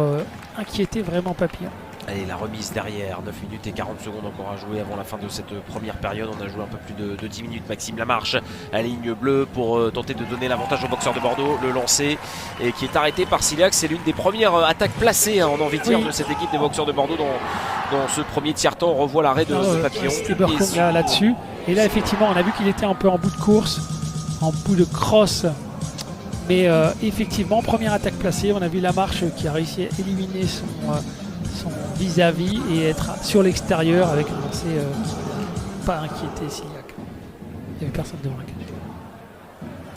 inquiéter vraiment Papillon. Allez, la remise derrière, 9 minutes et 40 secondes encore à jouer avant la fin de cette première période. On a joué un peu plus de 10 minutes. Maxime Lamarche à la ligne bleue pour tenter de donner l'avantage au boxeur de Bordeaux. Le lancer et qui est arrêté par Siliac. C'est l'une des premières attaques placées en envie de tir Oui. de cette équipe des boxeurs de Bordeaux dans ce premier tiers-temps. On revoit l'arrêt de Papillon. C'était Borkung là-dessus. Et là, effectivement, on a vu qu'il était un peu en bout de course, en bout de crosse. Mais effectivement, première attaque placée. On a vu Lamarche qui a réussi à éliminer son vis-à-vis et être sur l'extérieur avec un lancer qui n'a pas inquiété Siliac. Il n'y avait personne devant la cage.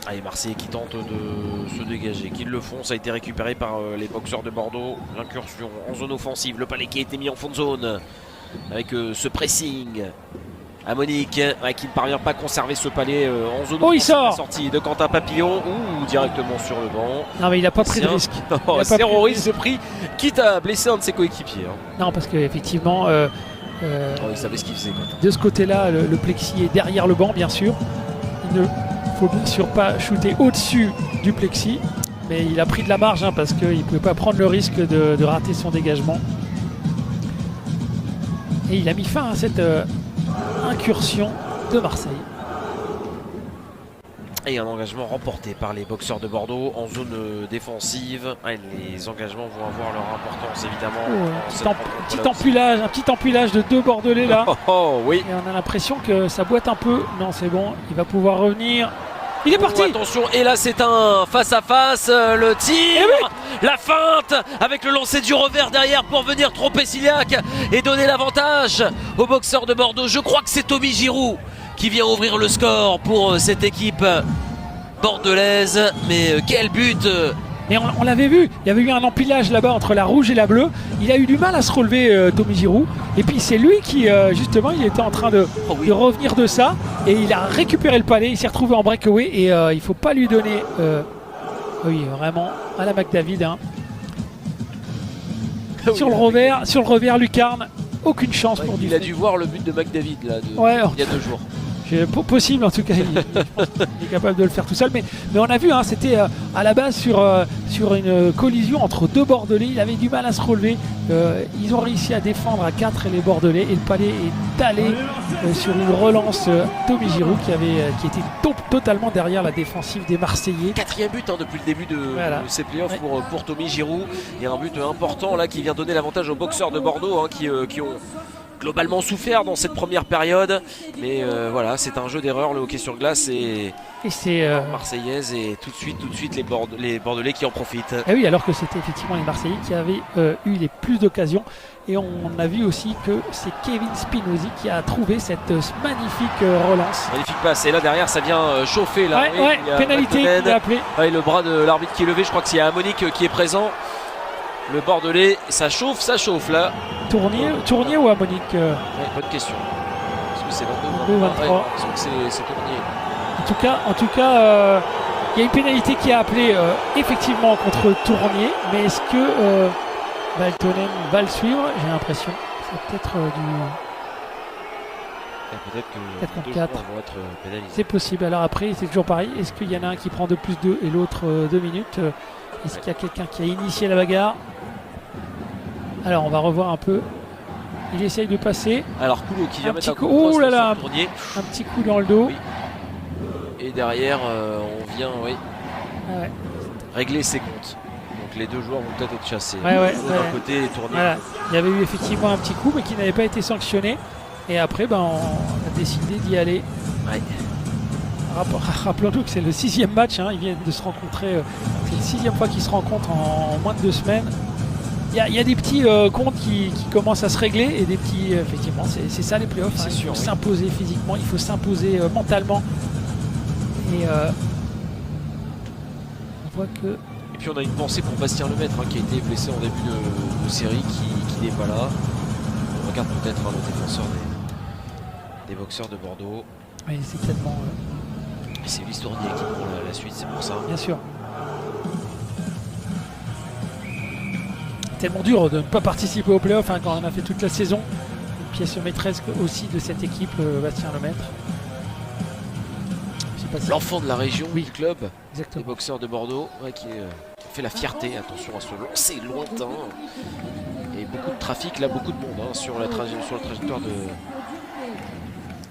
Allez, Marseille qui tente de se dégager, qu'ils le font, ça a été récupéré par les boxeurs de Bordeaux. L'incursion en zone offensive, le palais qui a été mis en fond de zone avec ce pressing. Amonique qui ne parvient pas à conserver ce palais en zone Oh, il offensive. sort. La sortie de Quentin Papillon ou directement sur le banc. Non, mais il n'a pas pris de risque. Oh, Il a pas zéro pris de risque pris, quitte à blesser un de ses coéquipiers. Non, parce qu'effectivement, Oh, il savait ce qu'il faisait. Quentin. de ce côté-là, le plexi est derrière le banc, bien sûr. Il ne faut bien sûr pas shooter au-dessus du plexi. Mais il a pris de la marge parce qu'il ne pouvait pas prendre le risque de rater son dégagement. Et il a mis fin à cette incursion de Marseille. Et un engagement remporté par les boxeurs de Bordeaux en zone défensive. Les engagements vont avoir leur importance évidemment. Un petit empilage de 2 Bordelais là. Oui. Et on a l'impression que ça boite un peu. Non, c'est bon, il va pouvoir revenir. Il est parti. Attention, et là c'est un face-à-face, le tir, la feinte, avec le lancer du revers derrière pour venir tromper Ciliac et donner l'avantage aux boxeurs de Bordeaux. Je crois que c'est Tommy Giroud qui vient ouvrir le score pour cette équipe bordelaise. Mais quel but! Et on l'avait vu, il y avait eu un empilage là-bas entre la rouge et la bleue. Il a eu du mal à se relever, Tommy Giroud. Et puis c'est lui qui, justement, il était en train de revenir de ça. Et il a récupéré le palais, il s'est retrouvé en breakaway. Et il ne faut pas lui donner, oui, vraiment, à la McDavid. Hein. Sur le revers, Lucarne, aucune chance pour Il a dû voir le but de McDavid là, il y a 2 jours. Possible en tout cas, je pense qu'il est capable de le faire tout seul. Mais on a vu, hein, c'était à la base sur une collision entre 2 Bordelais. Il avait du mal à se relever. Ils ont réussi à défendre à 4 les Bordelais. Et le palais est allé sur une relance. Tommy Giroud qui était totalement derrière la défensive des Marseillais. 4e but hein, depuis le début de ces playoffs pour Tommy Giroud. Il y a un but important là qui vient donner l'avantage aux boxeurs de Bordeaux hein, qui ont globalement souffert dans cette première période, mais voilà, c'est un jeu d'erreur le hockey sur glace et c'est marseillaise et tout de suite les Bordelais qui en profitent. Et oui, alors que c'était effectivement les Marseillais qui avaient eu les plus d'occasions, et on a vu aussi que c'est Kevin Spinozzi qui a trouvé cette magnifique relance. Magnifique passe, et là derrière ça vient chauffer là. Pénalité qu'il a appelé. Le bras de l'arbitre qui est levé, je crois que c'est Amonique qui est présent. Le Bordelais, ça chauffe là. Tournier ou Amonique bonne question. Est-ce que c'est 22 ou 23 c'est Tournier. En tout cas, il y a une pénalité qui a appelé effectivement contre Tournier, mais est-ce que Valtonen va le suivre? J'ai l'impression. C'est peut-être peut-être que 4 vont être pénalisés. C'est possible. Alors après, c'est toujours pareil. Est-ce qu'il y en a un qui prend 2 + 2 et l'autre 2 minutes? Est-ce qu'il y a quelqu'un qui a initié la bagarre? Alors on va revoir un peu. Il essaye de passer. Alors Coulot qui vient mettre un coup Tournier. Un petit coup dans le dos. Oui. Et derrière on vient régler ses comptes. Donc les 2 joueurs vont peut-être être chassés. D'un côté et Tournier. Voilà. Il y avait eu effectivement un petit coup mais qui n'avait pas été sanctionné. Et après on a décidé d'y aller. Rappelons-nous que c'est le 6e match, hein. Ils viennent de se rencontrer. C'est la 6e fois qu'ils se rencontrent en moins de 2 semaines. Il y a des petits comptes qui commencent à se régler et des petits. Effectivement, c'est ça les playoffs. Hein. Il faut s'imposer physiquement, il faut s'imposer mentalement. Et on voit que. Et puis on a une pensée pour Bastien Lemaître hein, qui a été blessé en début de série, qui n'est pas là. On regarde peut-être le défenseur des boxeurs de Bordeaux. Oui, c'est tellement. C'est l'histoire qui prend la suite, c'est pour ça. Bien sûr. Tellement dur de ne pas participer au playoff hein, quand on a fait toute la saison. Une pièce maîtresse aussi de cette équipe, Bastien Lemaître. L'enfant de la région du club, exactement. Les boxeurs de Bordeaux, qui fait la fierté. Attention à se lancer lointain. Et beaucoup de trafic, là, beaucoup de monde hein, sur la trajectoire de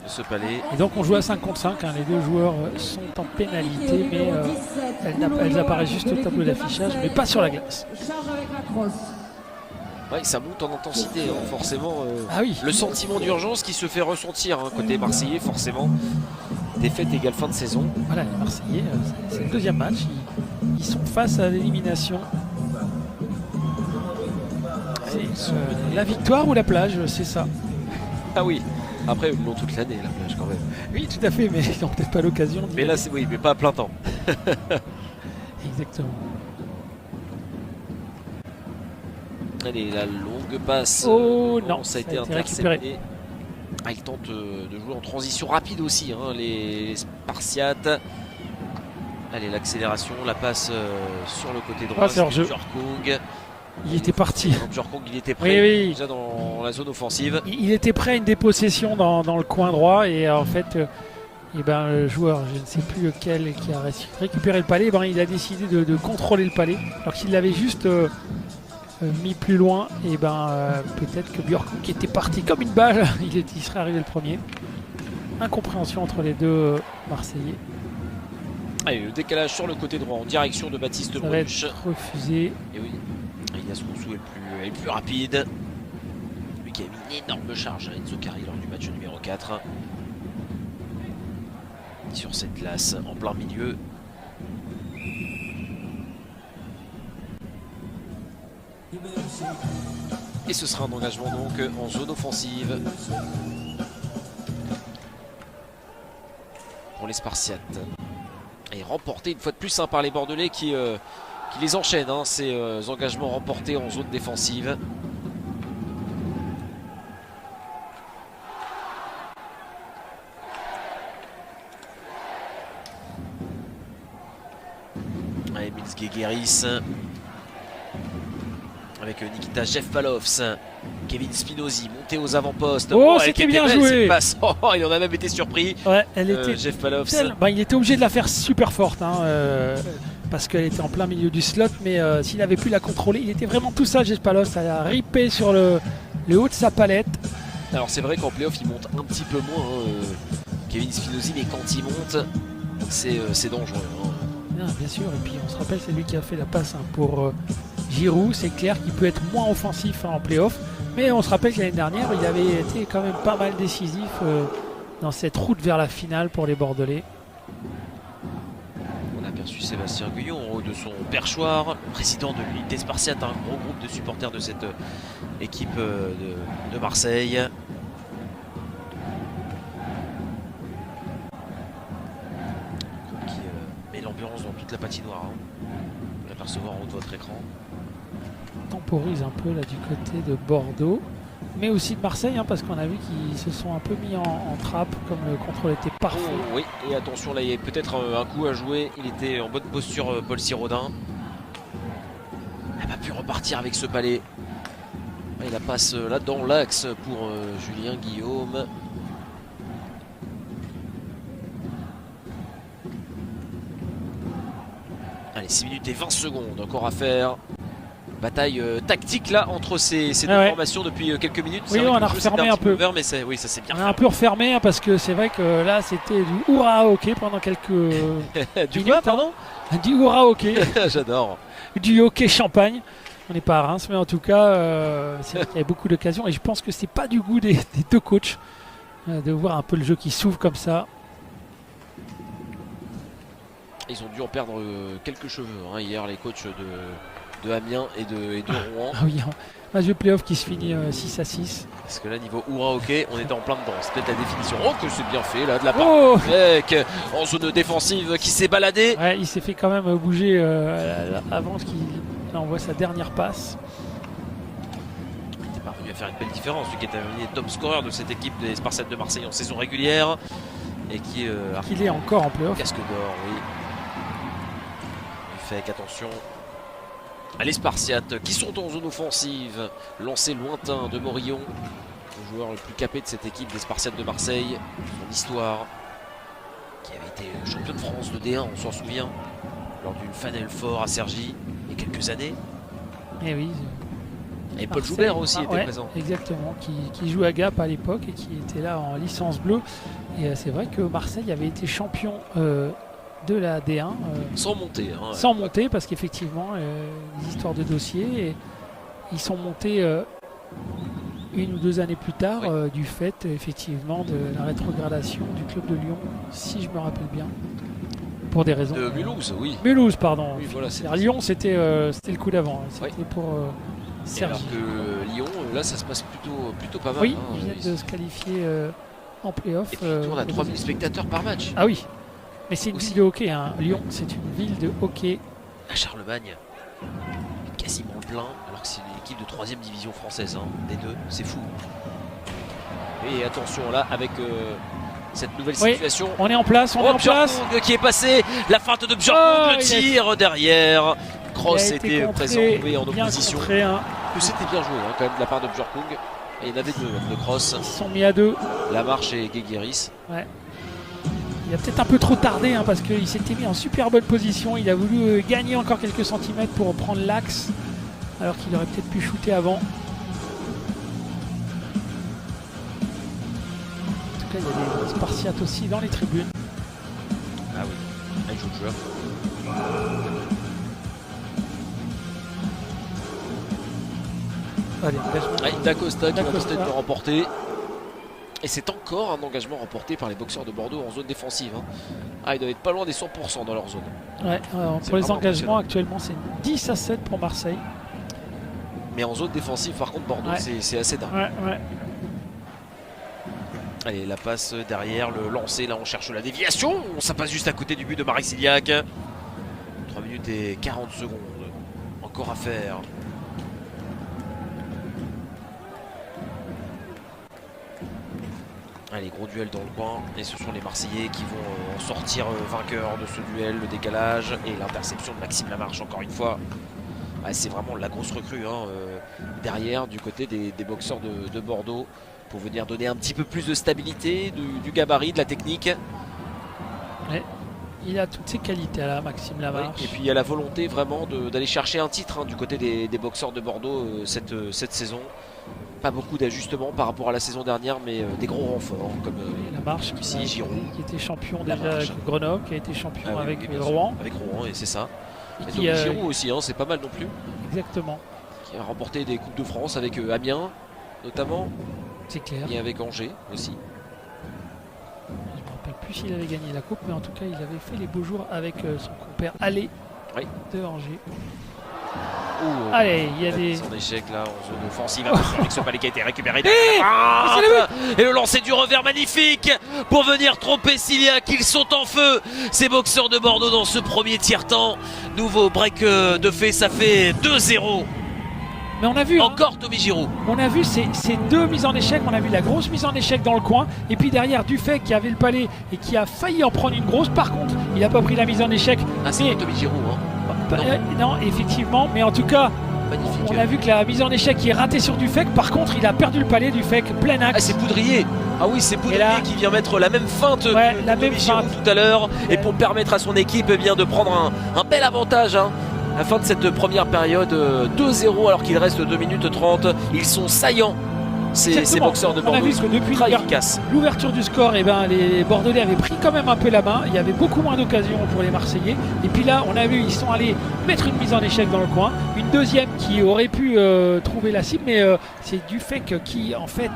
ce palais. Et donc on joue à 5 contre 5, hein. Les 2 joueurs sont en pénalité, mais elles apparaissent juste au tableau d'affichage, mais pas sur la glace. Ça monte en intensité, hein, forcément. Oui. Le sentiment d'urgence qui se fait ressentir hein, côté marseillais, forcément. Défaite égale fin de saison. Voilà, les Marseillais, c'est le 2e match. Ils sont face à l'élimination. La victoire ou la plage, c'est ça. Ah oui. Après, ils l'ont toute l'année, la plage, quand même. Oui, tout à fait, mais ils n'ont peut-être pas l'occasion. Mais là, oui, mais pas à plein temps. Exactement. Allez, la longue passe. Oh non, ça a été intercepté. Il tente de jouer en transition rapide aussi, hein, les Spartiates. Allez, l'accélération, la passe sur le côté droit. Jurkong. Il était parti. Jurkong, il était prêt déjà dans la zone offensive. Il était prêt à une dépossession dans le coin droit et en fait, le joueur, je ne sais plus lequel, qui a récupéré le palais, il a décidé de contrôler le palais alors qu'il l'avait juste mis plus loin, et peut-être que Björkung qui était parti comme une balle, il serait arrivé le premier. Incompréhension entre les deux Marseillais. Allez, le décalage sur le côté droit en direction de Baptiste Ça va Breluche. être refusé. Et oui, Elias Roussou est le plus rapide. Lui qui a mis une énorme charge à Enzo Carri lors du match numéro 4. Sur cette glace en plein milieu. Et ce sera un engagement donc en zone offensive pour les Spartiates. Et remporté une fois de plus par les Bordelais qui les enchaînent, ces engagements remportés en zone défensive. Allez, Mills Guéguéris avec Nikita Jevpalovs, Kevin Spinozzi monté aux avant-postes. Oh, elle c'était était bien belle, joué. cette passe. Oh, il en a même été surpris. Ouais, elle était Jevpalovs. il était obligé de la faire super forte, parce qu'elle était en plein milieu du slot, mais s'il avait pu la contrôler, il était vraiment tout seul. Jevpalovs, ça a ripé sur le haut de sa palette. Alors c'est vrai qu'en playoff il monte un petit peu moins, Kevin Spinozzi, mais quand il monte, c'est dangereux. Bien sûr, et puis on se rappelle, c'est lui qui a fait la passe pour Giroud. C'est clair qu'il peut être moins offensif en playoff, mais on se rappelle que l'année dernière, il avait été quand même pas mal décisif dans cette route vers la finale pour les Bordelais. On a aperçu Sébastien Guyon en haut de son perchoir, président de l'unité Spartiate, un gros groupe de supporters de cette équipe de Marseille. Qui met l'ambiance dans toute la patinoire. On peut l'apercevoir en haut de votre écran. Temporise un peu là du côté de Bordeaux, mais aussi de Marseille, parce qu'on a vu qu'ils se sont un peu mis en trappe, comme le contrôle était parfait. Oh, oui, et attention, là il y a peut-être un coup à jouer. Il était en bonne posture, Paul Sirodin. Il n'a pas pu repartir avec ce palais. Il la passe là dans l'axe pour Julien Guillaume. Allez, 6 minutes et 20 secondes encore à faire. Bataille tactique là entre ces deux formations depuis quelques minutes. Oui, on a refermé un peu. Ouvert, mais oui, ça s'est bien fait. On a un peu refermé, parce que c'est vrai que là c'était du hurrah hockey pendant quelques du minutes, quoi, pardon du hurrah hockey. J'adore. Du hockey champagne. On n'est pas à Reims, mais en tout cas, c'est vrai qu'il y avait beaucoup d'occasions, et je pense que c'est pas du goût des deux coachs de voir un peu le jeu qui s'ouvre comme ça. Ils ont dû en perdre quelques cheveux hier, les coachs de Amiens et de Rouen. Ah oui, match de playoff qui se finit 6-6. Parce que là, niveau hurrah hockey, on était en plein dedans. C'est peut-être la définition. Oh, que c'est bien fait là de la part. Oh, Mec, en zone défensive qui s'est baladé. ouais, il s'est fait quand même bouger avant qu'il envoie sa dernière passe. Il était parvenu à faire une belle différence. Lui qui était devenu top scorer de cette équipe des Spartiates de Marseille en saison régulière. Et qui Qu'il est encore en playoff. casque d'or, oui. Il fait qu'attention. Les Spartiates qui sont en zone offensive. Lancé lointain de Morillon, le joueur le plus capé de cette équipe des Spartiates de Marseille. Son histoire, qui avait été champion de France de D1, on s'en souvient, lors d'une Final Four à Cergy il y a quelques années. Et oui. Et Paul Marseille, Joubert aussi était ouais, présent. Exactement, qui joue à Gap à l'époque et qui était là en licence bleue. Et c'est vrai que Marseille avait été champion de la D1 Sans monter. sans monter, parce qu'effectivement les histoires de dossiers, et ils sont montés 1 ou 2 années plus tard, du fait effectivement de la rétrogradation du club de Lyon, si je me rappelle bien, pour des raisons De Mulhouse, oui. Mulhouse, pardon. Oui, voilà, c'est Lyon, c'était le coup d'avant, c'était pour Et alors Cergy. que Lyon, là ça se passe plutôt pas mal. Oui, ils viennent de se qualifier en play-off. Et puis on a 3000 spectateurs par match. Ah oui, mais c'est une Aussi. ville de hockey, Lyon, c'est une ville de hockey. À Charlemagne, quasiment plein, alors que c'est une équipe de 3ème division française, des deux, c'est fou. Et attention là, avec cette nouvelle Oui, situation. On est en place, on est en place. Björkung qui est passé, la feinte de Björkung, Oh, le il a tir derrière. Il Cross a été était contré, présent, oui, en bien opposition. contré, C'était bien joué quand même de la part de Björkung. Et il y en avait deux de cross, Ils se sont mis à 2. Lamarche et Guéguéris. Il a peut-être un peu trop tardé, parce qu'il s'était mis en super bonne position. Il a voulu gagner encore quelques centimètres pour prendre l'axe. alors qu'il aurait peut-être pu shooter avant. En tout cas, il y a des Spartiates aussi dans les tribunes. Ah oui, un jeu de joueur. Allez, engagement. Ouais, D'Acosta qui va D'Acosta. tenter de le remporter. Et c'est encore un engagement remporté par les boxeurs de Bordeaux en zone défensive. Hein. Ah, ils doivent être pas loin des 100% dans leur zone. Ouais, C'est pour les vraiment engagements, impressionnant. actuellement, c'est 10-7 pour Marseille. Mais en zone défensive, par contre, Bordeaux, Ouais. c'est assez dingue. Ouais. Allez, la passe derrière, le lancer, là on cherche la déviation. Ça passe juste à côté du but de Marek Siliak. 3 minutes et 40 secondes. Encore à faire. Allez, gros duel dans le coin. Et ce sont les Marseillais qui vont en sortir vainqueurs de ce duel. Le décalage et l'interception de Maxime Lamarche, encore une fois. Ah, c'est vraiment la grosse recrue hein, derrière du côté des boxeurs de Bordeaux pour venir donner un petit peu plus de stabilité, du gabarit, de la technique. Il a toutes ses qualités là, Maxime Lamarche. Et puis il y a la volonté vraiment d'aller chercher un titre hein, du côté des boxeurs de Bordeaux cette saison. Pas beaucoup d'ajustements par rapport à la saison dernière, mais des gros renforts comme Lamarche, celui-ci, Giroud. qui était champion Lamarche. déjà avec Grenoble, qui a été champion Ah oui, avec oui, bien Rouen. sûr, avec Rouen, et c'est ça. Et Et qui, Tommy Giroud aussi, hein, c'est pas mal non plus. exactement, Qui a remporté des Coupes de France avec Amiens notamment, c'est clair. et avec Angers aussi. Je me rappelle plus s'il avait gagné la coupe, mais en tout cas, il avait fait les beaux jours avec son compère Allé Oui. de Angers. Ouh, Allez, il y a des... son échec là en zone offensive avec ce palais qui a été récupéré. c'est Et le lancer du revers magnifique pour venir tromper Siliak. Ils sont en feu ces boxeurs de Bordeaux dans ce premier tiers-temps. Nouveau break de fait, ça fait 2-0. Mais on a vu, hein, Encore Tommy Giroud. on a vu ces deux mises en échec. On a vu la grosse mise en échec dans le coin. Et puis derrière, Dufay qui avait le palais et qui a failli en prendre une grosse. Par contre, il n'a pas pris la mise en échec. Ah, c'est Mais- pas Tommy Giroud, hein. Non, effectivement. Mais en tout cas, Magnifique. on a vu que la mise en échec est ratée sur Dufay. Par contre, il a perdu le palais, Dufay, plein Ah, axe. c'est Poudrier. Ah oui, c'est Poudrier là- qui vient mettre la même feinte Ouais, que la Tommy même Giroud feinte. tout à l'heure. Et Ouais. pour permettre à son équipe eh bien, de prendre un bel avantage. Hein. À la fin de cette première période, 2-0 alors qu'il reste 2 minutes 30. Ils sont saillants, ces Exactement. boxeurs de On a Bordeaux. vu que depuis Très efficaces. l'ouverture du score, eh ben, les Bordelais avaient pris quand même un peu la main. Il y avait beaucoup moins d'occasions pour les Marseillais. Et puis là, on a vu, ils sont allés mettre une mise en échec dans le coin. Une deuxième qui aurait pu trouver la cible, mais c'est Dufay qui, en fait,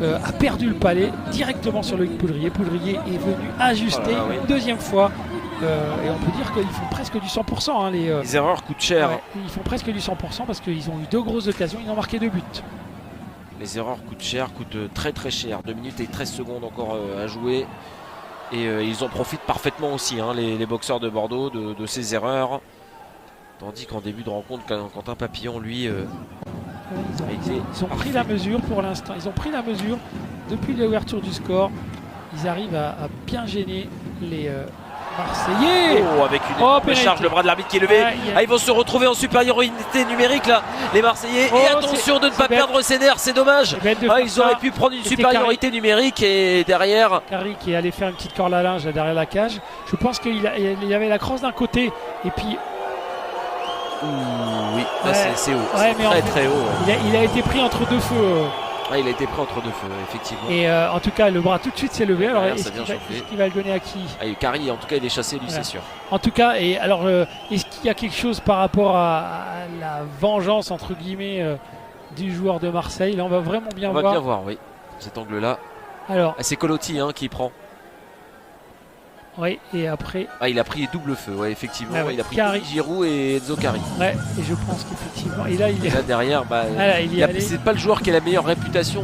a perdu le palais directement sur le Poudrier. Poudrier est venu ajuster Oh là là, oui. une deuxième fois. Et on peut dire qu'ils font presque du 100%. Hein, Les erreurs coûtent cher. ouais, ils font presque du 100% parce qu'ils ont eu 2 grosses occasions. Ils ont marqué 2 buts. Les erreurs coûtent cher, coûtent très très cher. 2 minutes et 13 secondes encore à jouer. Et ils en profitent parfaitement aussi, hein, les boxeurs de Bordeaux, de ces erreurs. Tandis qu'en début de rencontre, Quentin Papillon, lui, Ils ont pris la mesure pour l'instant. Ils ont pris la mesure depuis l'ouverture du score. Ils arrivent à bien gêner les Marseillais. oh, avec une Oh, énorme pénalité. charge, le bras de l'arbitre qui est levé. Ouais, Ah, ils vont se retrouver en supériorité numérique là, les Marseillais. Oh, et attention de ne c'est pas bête. perdre ses nerfs, c'est dommage. C'est bête de Ah, faire ils auraient ça. pu prendre une C'était supériorité numérique et derrière. Carrie qui est allé faire une petite corde à linge là, derrière la cage. Je pense qu'il y avait la crosse d'un côté et puis Ouh, oui, là Ouais. c'est haut. Ouais, C'est mais en très fait, très haut. il a été pris entre deux feux. Ah, il a été pris entre deux feux, effectivement. Et en tout cas, le bras tout de suite s'est levé. Alors, Derrière, ça est-ce vient qu'il va, chauffer. est-ce qu'il va le donner à qui? Ah, et Carrie, en tout cas, il est chassé, lui, Ouais. c'est sûr. En tout cas, et alors, est-ce qu'il y a quelque chose par rapport à la vengeance entre guillemets du joueur de Marseille? Là, on va vraiment bien On va voir. bien voir, oui. Cet angle-là. Alors, Ah, c'est Colotti hein, qui prend. oui, et après, Ah, il a pris double feu, ouais, effectivement. Ah ouais. Il a pris Carrie. Giroud et Enzo Carrie. ouais, et je pense qu'effectivement, et là, il Et est, là, derrière, bah, ah, là, il y est allé. c'est pas le joueur qui a la meilleure réputation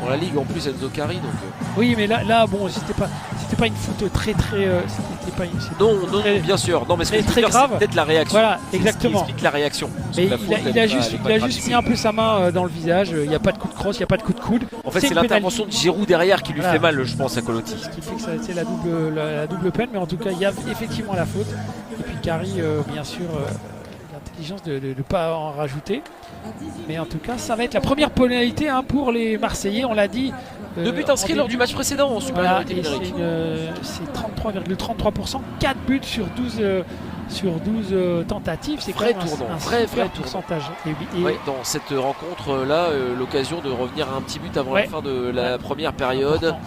dans la ligue, en plus, Enzo Carrie. Donc, Oui, mais là, bon, c'était pas une faute très, c'était pas une. non, très- bien sûr. Non, mais ce que très, je veux très dire, grave. c'est peut-être la réaction. Voilà, C'est ce qui exactement. explique la réaction. Parce Mais que la il faute, a elle est pas juste gravissime. mis un peu sa main dans le visage. Il n'y a pas de coup de crosse, il n'y a pas de coup de coude. En fait, c'est c'est une l'intervention de Giroud derrière qui lui Voilà. fait mal, je pense, à Colotti. Ce qui fait que ça a été la double peine. Mais en tout cas, il y a effectivement la faute. Et puis Carrie, bien sûr, l'intelligence de ne pas en rajouter. Mais en tout cas, ça va être la première pénalité hein, pour les Marseillais. On l'a dit. 2 buts inscrits lors du match précédent en Voilà, supériorité et numérique. c'est 33,33%, 4 buts sur sur 12 tentatives. C'est quand Vrai même tournant, un vrai super tournant. pourcentage. Et Ouais, dans cette rencontre-là, l'occasion de revenir à un petit but avant Ouais. la fin de la première période, important.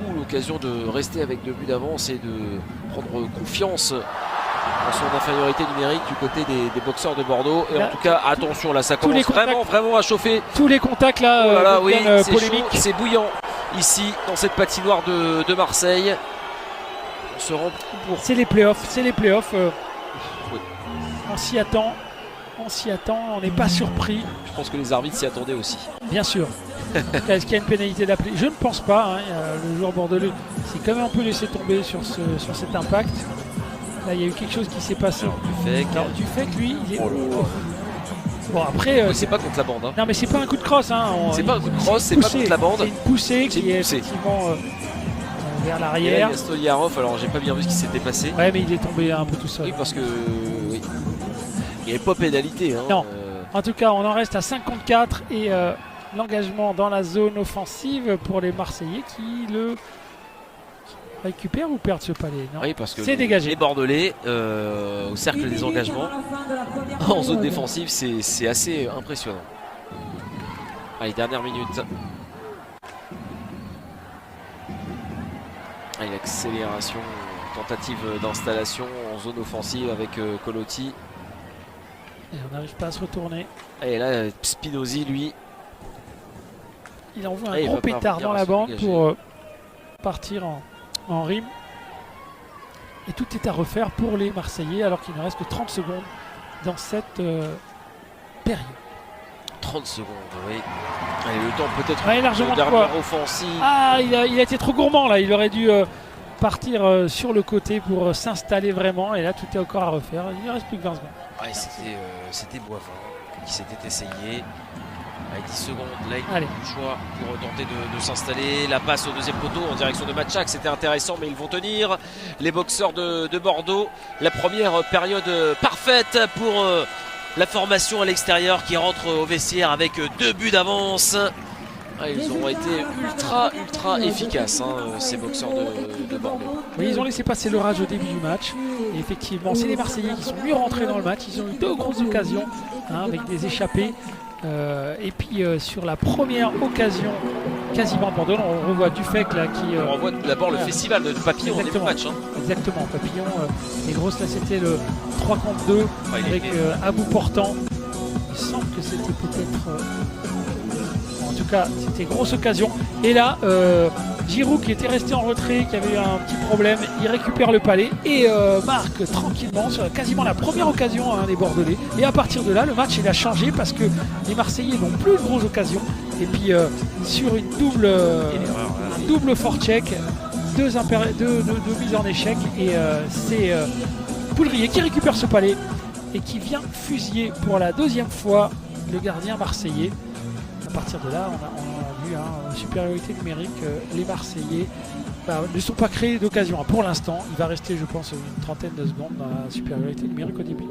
ou l'occasion de rester avec 2 buts d'avance et de prendre confiance en son infériorité numérique du côté des boxeurs de Bordeaux. Et Là, en tout cas, attention, là ça tous les commence contacts- vraiment à chauffer. Tous les contacts là, Oh là là, oui, deviennent c'est chaud, polémiques. c'est bouillant ici dans cette patinoire de Marseille. On se rend pour C'est les playoffs, c'est les playoffs. Oui. On s'y attend, on n'est pas surpris, Je pense que les arbitres s'y attendaient aussi. bien sûr. Est-ce qu'il y a une pénalité d'appeler? Je ne pense pas. Hein. Le joueur bordelais s'est quand même un peu laissé tomber sur cet impact. Là, il y a eu quelque chose qui s'est passé. Alors, du fait que lui, il est. Oh là là. Bon, après, C'est pas contre la bande. Hein. non, mais c'est pas un coup de crosse. Hein. C'est pas un coup de crosse, c'est pas poussée. contre la bande. C'est une poussée C'est qui une est poussée. effectivement vers Et là, l'arrière. il y a Stolyarov, alors j'ai pas bien vu ce qui s'était passé. Ouais, mais il est tombé un peu tout seul. Oui, parce que oui. Il n'y avait pas pénalité. Hein. Non. En tout cas, on en reste à 54 et l'engagement dans la zone offensive pour les Marseillais qui le récupèrent ou perdent ce palais. Non. Oui, parce que C'est dégagé. les Bordelais, au cercle des engagements, en zone défensive, c'est assez impressionnant. Allez, dernière minute. Allez, l'accélération, tentative d'installation en zone offensive avec Colotti. Et on n'arrive pas à se retourner. Et là, Spinozzi, lui, Il envoie un il gros va pas pétard revenir dans à la se bande dégager. pour partir en rime. Et tout est à refaire pour les Marseillais alors qu'il ne reste que 30 secondes dans cette période. 30 secondes, oui. Allez, le temps peut-être Ouais, largement de de quoi. dernière offensive. Ah, il a été trop gourmand là. Il aurait dû partir sur le côté pour s'installer vraiment. Et là, tout est encore à refaire. Il ne reste plus que 20 secondes. Ouais, c'était Boivin qui s'était essayé. Avec 10 secondes, là il Allez. a le choix pour tenter de s'installer. La passe au deuxième poteau en direction de Matchak, c'était intéressant, mais ils vont tenir. Les boxeurs de Bordeaux. La première période parfaite pour la formation à l'extérieur qui rentre au vestiaire avec 2 buts d'avance. Ah, ils ont été ultra efficaces, hein, ces boxeurs de Bordeaux. Oui, ils ont laissé passer l'orage au début du match. Et effectivement, c'est les Marseillais qui sont mieux rentrés dans le match. Ils ont eu 2 grosses occasions hein, avec des échappées. Et puis sur la première occasion, quasiment Bordeaux, on revoit Dufek là qui. On revoit d'abord le festival de papillons au début du Exactement. match. Hein. Exactement, Papillon. Les grosses là, c'était le 3 contre 2 il avec était- à bout portant. Il semble que c'était peut-être. En tout cas, c'était grosse occasion. Et là, Giroud qui était resté en retrait, qui avait eu un petit problème, il récupère le palais et marque tranquillement sur quasiment la première occasion hein, des Bordelais. Et à partir de là, le match il a changé parce que les Marseillais n'ont plus de grosses occasions. Et puis sur une double forecheck, deux mises en échec et c'est Poulrier qui récupère ce palais et qui vient fusiller pour la 2e fois le gardien marseillais. À partir de là, on a vu une supériorité numérique. Les Marseillais ne sont pas créés d'occasion. Pour l'instant, il va rester, je pense, une trentaine de secondes dans la supériorité numérique au début.